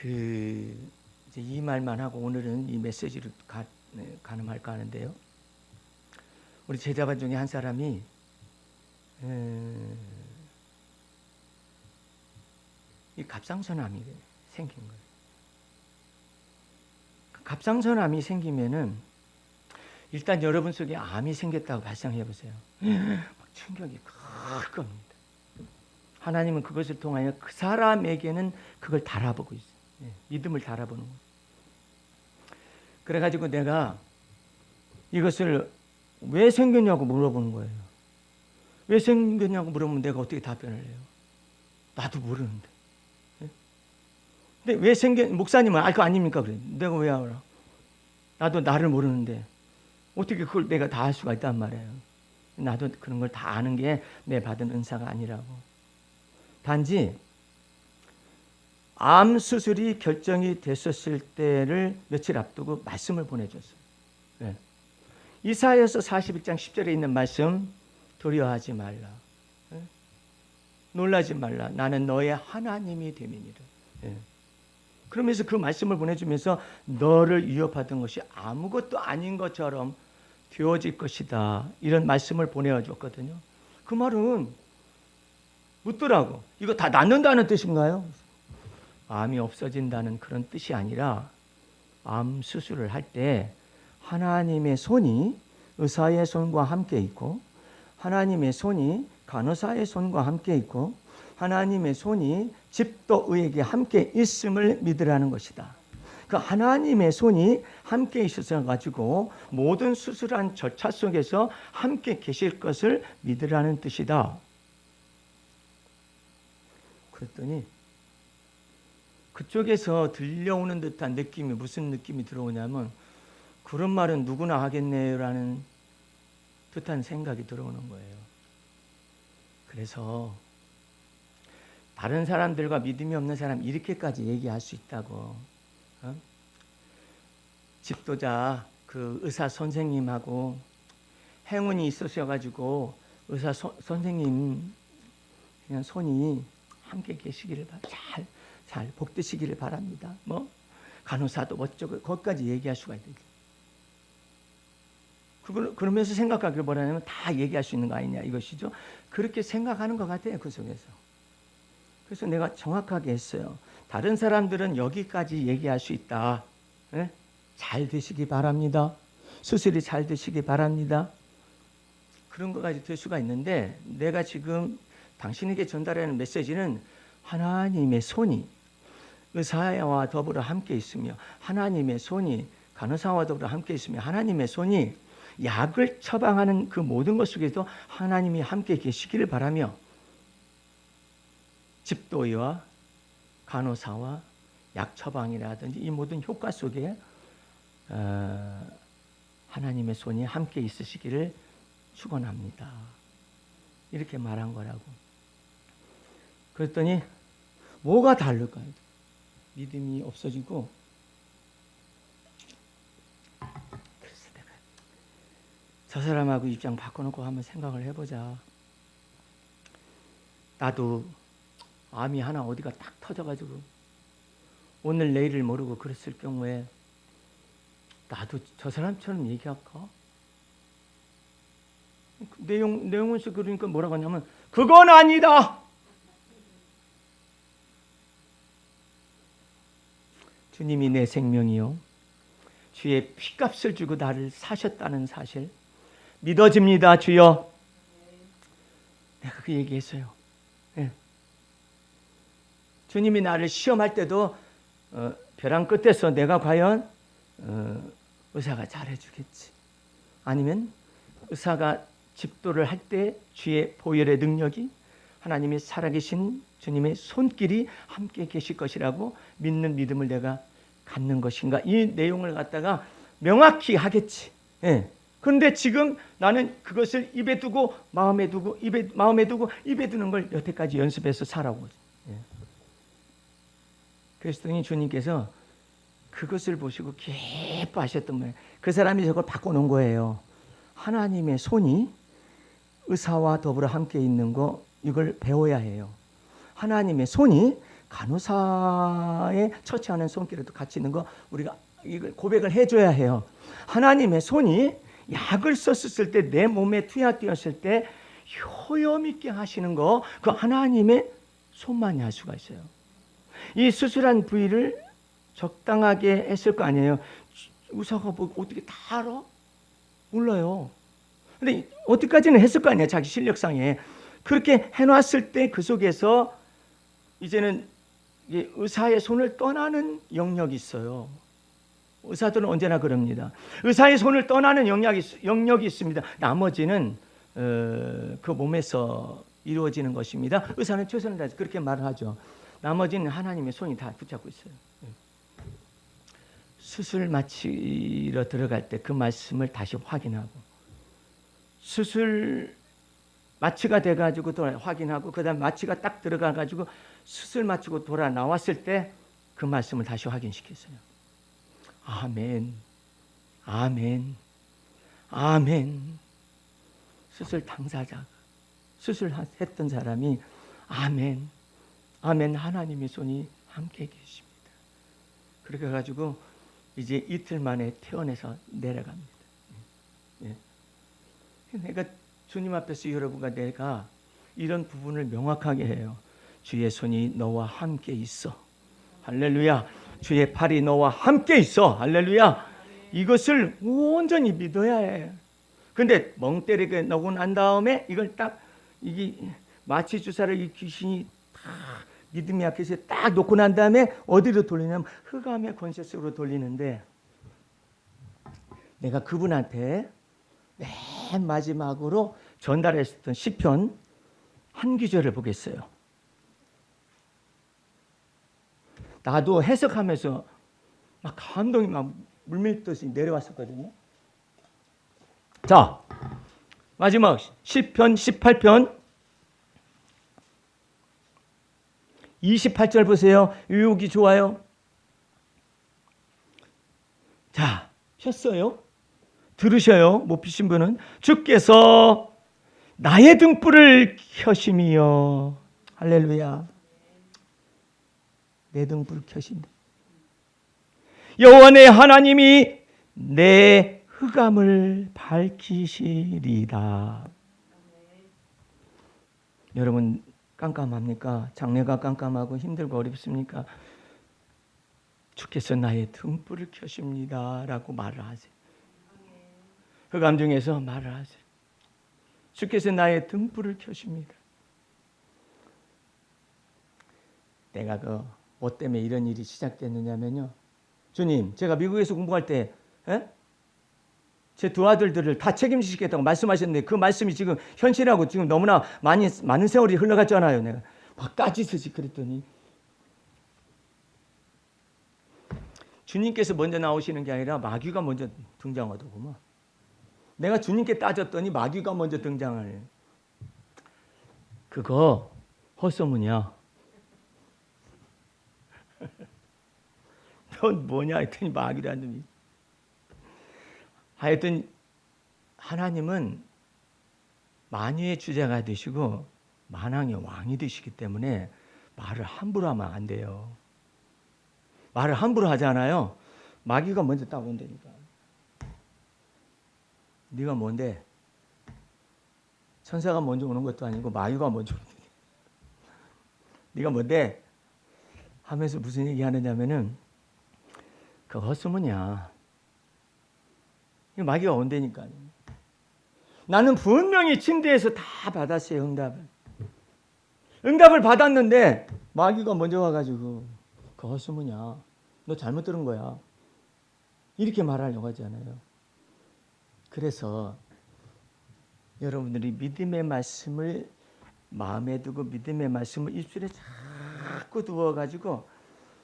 S1: 이제 이 말만 하고 오늘은 이 메시지를 가늠할까 하는데요. 우리 제자반 중에 한 사람이 이 갑상선암이 생긴 거예요. 갑상선암이 생기면은 일단 여러분 속에 암이 생겼다고 발상해 보세요. 막 충격이 클 겁니다. 하나님은 그것을 통하여 그 사람에게는 그걸 달아보고 있어요. 믿음을 달아보는 거예요. 그래가지고 내가 이것을 왜 생겼냐고 물어보는 거예요. 왜 생겼냐고 물어보면 내가 어떻게 답변을 해요? 나도 모르는데. 근데 왜 목사님은 알 거 아닙니까? 그래. 내가 왜 알아? 나도 나를 모르는데 어떻게 그걸 내가 다 알 수가 있단 말이에요. 나도 그런 걸 다 아는 게 내 받은 은사가 아니라고. 단지 암 수술이 결정이 됐었을 때를 며칠 앞두고 말씀을 보내줬어요. 네. 이사야서 41장 10절에 있는 말씀, 두려워하지 말라. 네. 놀라지 말라. 나는 너의 하나님이 됨이니라. 네. 그러면서 그 말씀을 보내주면서 너를 위협하던 것이 아무것도 아닌 것처럼 되어질 것이다. 이런 말씀을 보내줬거든요. 그 말은 묻더라고. 이거 다 낫는다는 뜻인가요? 암이 없어진다는 그런 뜻이 아니라 암 수술을 할 때 하나님의 손이 의사의 손과 함께 있고 하나님의 손이 간호사의 손과 함께 있고 하나님의 손이 집도의에게 함께 있음을 믿으라는 것이다. 그 하나님의 손이 함께 있어서 가지고 모든 수술한 절차 속에서 함께 계실 것을 믿으라는 뜻이다. 그랬더니 그쪽에서 들려오는 듯한 느낌이 무슨 느낌이 들어오냐면 그런 말은 누구나 하겠네요라는 듯한 생각이 들어오는 거예요. 그래서 다른 사람들과 믿음이 없는 사람 이렇게까지 얘기할 수 있다고. 집도자 그 의사 선생님하고 행운이 있으셔가지고 의사 선생님 그냥 손이 함께 계시기를 잘 복되시기를 바랍니다. 뭐 간호사도 어쩌고 거기까지 얘기할 수가 있다. 그러면서 생각하기를 뭐라냐면 다 얘기할 수 있는 거 아니냐 이것이죠. 그렇게 생각하는 것 같아요. 그 속에서. 그래서 내가 정확하게 했어요. 다른 사람들은 여기까지 얘기할 수 있다. 네? 잘 되시기 바랍니다. 수술이 잘 되시기 바랍니다. 그런 것까지 될 수가 있는데 내가 지금 당신에게 전달하는 메시지는 하나님의 손이 의사와 더불어 함께 있으며 하나님의 손이 간호사와 더불어 함께 있으며 하나님의 손이 약을 처방하는 그 모든 것 속에도 하나님이 함께 계시기를 바라며 집도의와 간호사와 약 처방이라든지 이 모든 효과 속에 하나님의 손이 함께 있으시기를 축원합니다. 이렇게 말한 거라고. 그랬더니 뭐가 다를까요? 믿음이 없어지고 그래서 내가 저 사람하고 입장 바꿔놓고 한번 생각을 해보자. 나도 암이 하나 어디가 딱 터져가지고 오늘 내일을 모르고 그랬을 경우에 나도 저 사람처럼 얘기할까? 내용에서 그러니까 뭐라고 하냐면 그건 아니다. 주님이 내 생명이요 주의 피값을 주고 나를 사셨다는 사실 믿어집니다. 주여. 내가 그 얘기했어요. 네. 주님이 나를 시험할 때도 벼랑 끝에서 내가 과연 의사가 잘해주겠지. 아니면 의사가 집도를 할 때 주의 보혈의 능력이 하나님이 살아계신 주님의 손길이 함께 계실 것이라고 믿는 믿음을 내가 갖는 것인가. 이 내용을 갖다가 명확히 하겠지. 예. 그런데 지금 나는 그것을 입에 두고 마음에 두고 마음에 두고 입에 두는 걸 여태까지 연습해서 살아오고. 예. 그랬더니 주님께서 그것을 보시고 기뻐하셨던 거예요. 그 사람이 저걸 바꿔놓은 거예요. 하나님의 손이 의사와 더불어 함께 있는 거, 이걸 배워야 해요. 하나님의 손이 간호사에 처치하는 손길에도 같이 있는 거, 우리가 이걸 고백을 해줘야 해요. 하나님의 손이 약을 썼을 때, 내 몸에 투약되었을 때 효염 있게 하시는 거, 그 하나님의 손만이 할 수가 있어요. 이 수술한 부위를 적당하게 했을 거 아니에요. 의사가 뭐 어떻게 다 알아? 몰라요. 근데 어디까지는 했을 거 아니에요. 자기 실력상에. 그렇게 해놨을 때 그 속에서 이제는 의사의 손을 떠나는 영역이 있어요. 의사들은 언제나 그럽니다. 의사의 손을 떠나는 영역이 있습니다. 나머지는 그 몸에서 이루어지는 것입니다. 의사는 최선을 다해서 그렇게 말을 하죠. 나머지는 하나님의 손이 다 붙잡고 있어요. 수술 마치러 들어갈 때 그 말씀을 다시 확인하고, 수술 마취가 돼가지고 확인하고, 그 다음 마취가 딱 들어가가지고 수술 마치고 돌아 나왔을 때 그 말씀을 다시 확인시켰어요. 아멘, 아멘, 아멘. 수술 당사자가, 수술했던 사람이 아멘, 아멘, 하나님의 손이 함께 계십니다. 그렇게 해가지고 이제 이틀 만에 퇴원해서 내려갑니다. 예. 내가 주님 앞에서 여러분과 내가 이런 부분을 명확하게 해요. 주의 손이 너와 함께 있어. 할렐루야. 주의 팔이 너와 함께 있어. 할렐루야. 이것을 온전히 믿어야 해. 근데 멍 때리게 넣고 난 다음에 이걸 딱, 이게 마취 주사를 이 귀신이 다 믿음이 약해서 딱 놓고 난 다음에 어디로 돌리냐면 흑암의 권세 속으로 돌리는데, 내가 그분한테 맨 마지막으로 전달했던 시편 한 구절을 보겠어요. 나도 해석하면서 막 감동이 막 물밀듯이 내려왔었거든요. 자, 마지막 시편 18편 28절 보세요. 유혹이 좋아요. 자, 폈어요. 들으셔요. 못 피신 분은. 주께서 나의 등불을 켜심이여. 할렐루야. 내 등불을 켜신다. 여호와 내 하나님이 내 흑암을 밝히시리다. 여러분 깜깜합니까? 장래가 깜깜하고 힘들고 어렵습니까? 주께서 나의 등불을 켜십니다 라고 말을 하세요. 흑암 중에서 말을 하세요. 주께서 나의 등불을 켜십니다. 내가 뭐 때문에 이런 일이 시작됐느냐면요, 주님, 제가 미국에서 공부할 때 제 두 아들들을 다 책임지시겠다고 말씀하셨는데 그 말씀이 지금 현실하고 지금 너무나 많은 세월이 흘러갔잖아요. 내가 막 따지듯이 그랬더니 주님께서 먼저 나오시는 게 아니라 마귀가 먼저 등장하더구만. 내가 주님께 따졌더니 마귀가 먼저 등장을 해요. 그거 헛소문이야. 넌 뭐냐 했더니 마귀라는 놈이. 하여튼 하나님은 만유의 주자가 되시고 만왕의 왕이 되시기 때문에 말을 함부로 하면 안 돼요. 말을 함부로 하잖아요. 마귀가 먼저 딱 온다니까. 네가 뭔데? 천사가 먼저 오는 것도 아니고 마귀가 먼저 오는 거야. 네가 뭔데? 하면서 무슨 얘기 하느냐면은 그 헛소문이야. 마귀가 온다니까요. 나는 분명히 침대에서 다 받았어요. 응답을 받았는데 마귀가 먼저 와가지고 그 헛소문이야. 너 잘못 들은 거야. 이렇게 말하려고 하잖아요. 그래서 여러분들이 믿음의 말씀을 마음에 두고 믿음의 말씀을 입술에 자꾸 두어가지고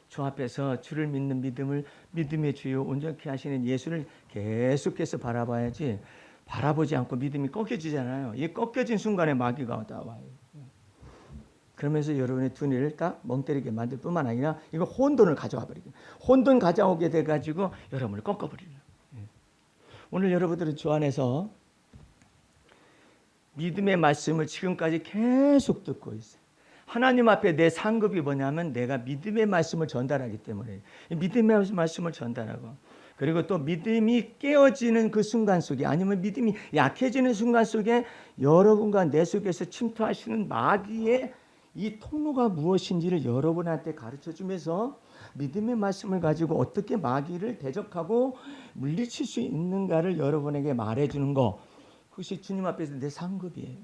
S1: 주 앞에서 주를 믿는 믿음을 믿음의 주요 온전케 하시는 예수를 계속해서 바라봐야지, 바라보지 않고 믿음이 꺾여지잖아요. 이 꺾여진 순간에 마귀가 나와요. 그러면서 여러분의 두뇌를 딱 멍 때리게 만들 뿐만 아니라 이거 혼돈을 가져와 버리게, 혼돈 가져오게 돼가지고 여러분을 꺾어버려요. 오늘 여러분들은 주 안에서 믿음의 말씀을 지금까지 계속 듣고 있어요. 하나님 앞에 내 상급이 뭐냐면 내가 믿음의 말씀을 전달하기 때문에, 믿음의 말씀을 전달하고, 그리고 또 믿음이 깨어지는 그 순간 속에, 아니면 믿음이 약해지는 순간 속에 여러분과 내 속에서 침투하시는 마귀의 이 통로가 무엇인지를 여러분한테 가르쳐주면서 믿음의 말씀을 가지고 어떻게 마귀를 대적하고 물리칠 수 있는가를 여러분에게 말해주는 거, 그것이 주님 앞에서 내 상급이에요.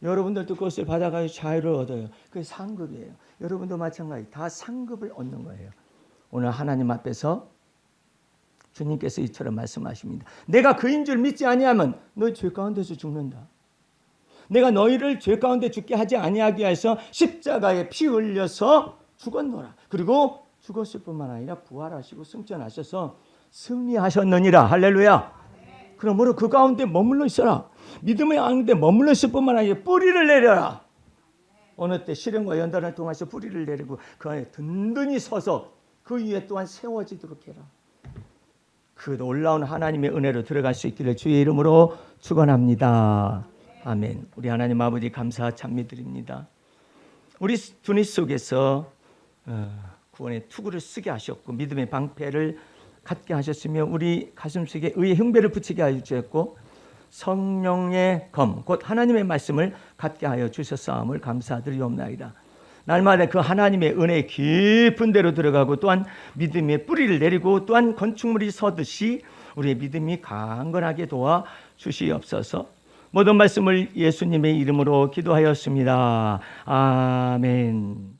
S1: 여러분들도 그것을 받아가지고 자유를 얻어요. 그게 상급이에요. 여러분도 마찬가지, 다 상급을 얻는 거예요. 오늘 하나님 앞에서 주님께서 이처럼 말씀하십니다. 내가 그인 줄 믿지 아니하면 너희 죄 가운데서 죽는다. 내가 너희를 죄 가운데 죽게 하지 아니하기 위해서 십자가에 피 흘려서 죽었노라. 그리고 죽었을 뿐만 아니라 부활하시고 승천하셔서 승리하셨느니라. 할렐루야. 그러므로 그 가운데 머물러 있어라. 믿음의 가운데 머물러 있을 뿐만 아니라 뿌리를 내려라. 어느 때 시련과 연단을 통해서 뿌리를 내리고 그 안에 든든히 서서 그 위에 또한 세워지도록 해라. 그 놀라운 하나님의 은혜로 들어갈 수 있기를 주의 이름으로 축원합니다. 아멘. 우리 하나님 아버지 감사 찬미드립니다. 우리 두뇌 속에서 구원의 투구를 쓰게 하셨고 믿음의 방패를 갖게 하셨으며 우리 가슴속에 의의 흉배를 붙이게 하여 주셨고 성령의 검 곧 하나님의 말씀을 갖게 하여 주셨사함을 감사드리옵나이다. 날마다 그 하나님의 은혜의 깊은 데로 들어가고 또한 믿음의 뿌리를 내리고 또한 건축물이 서듯이 우리의 믿음이 강건하게 도와 주시옵소서. 모든 말씀을 예수님의 이름으로 기도하였습니다. 아멘.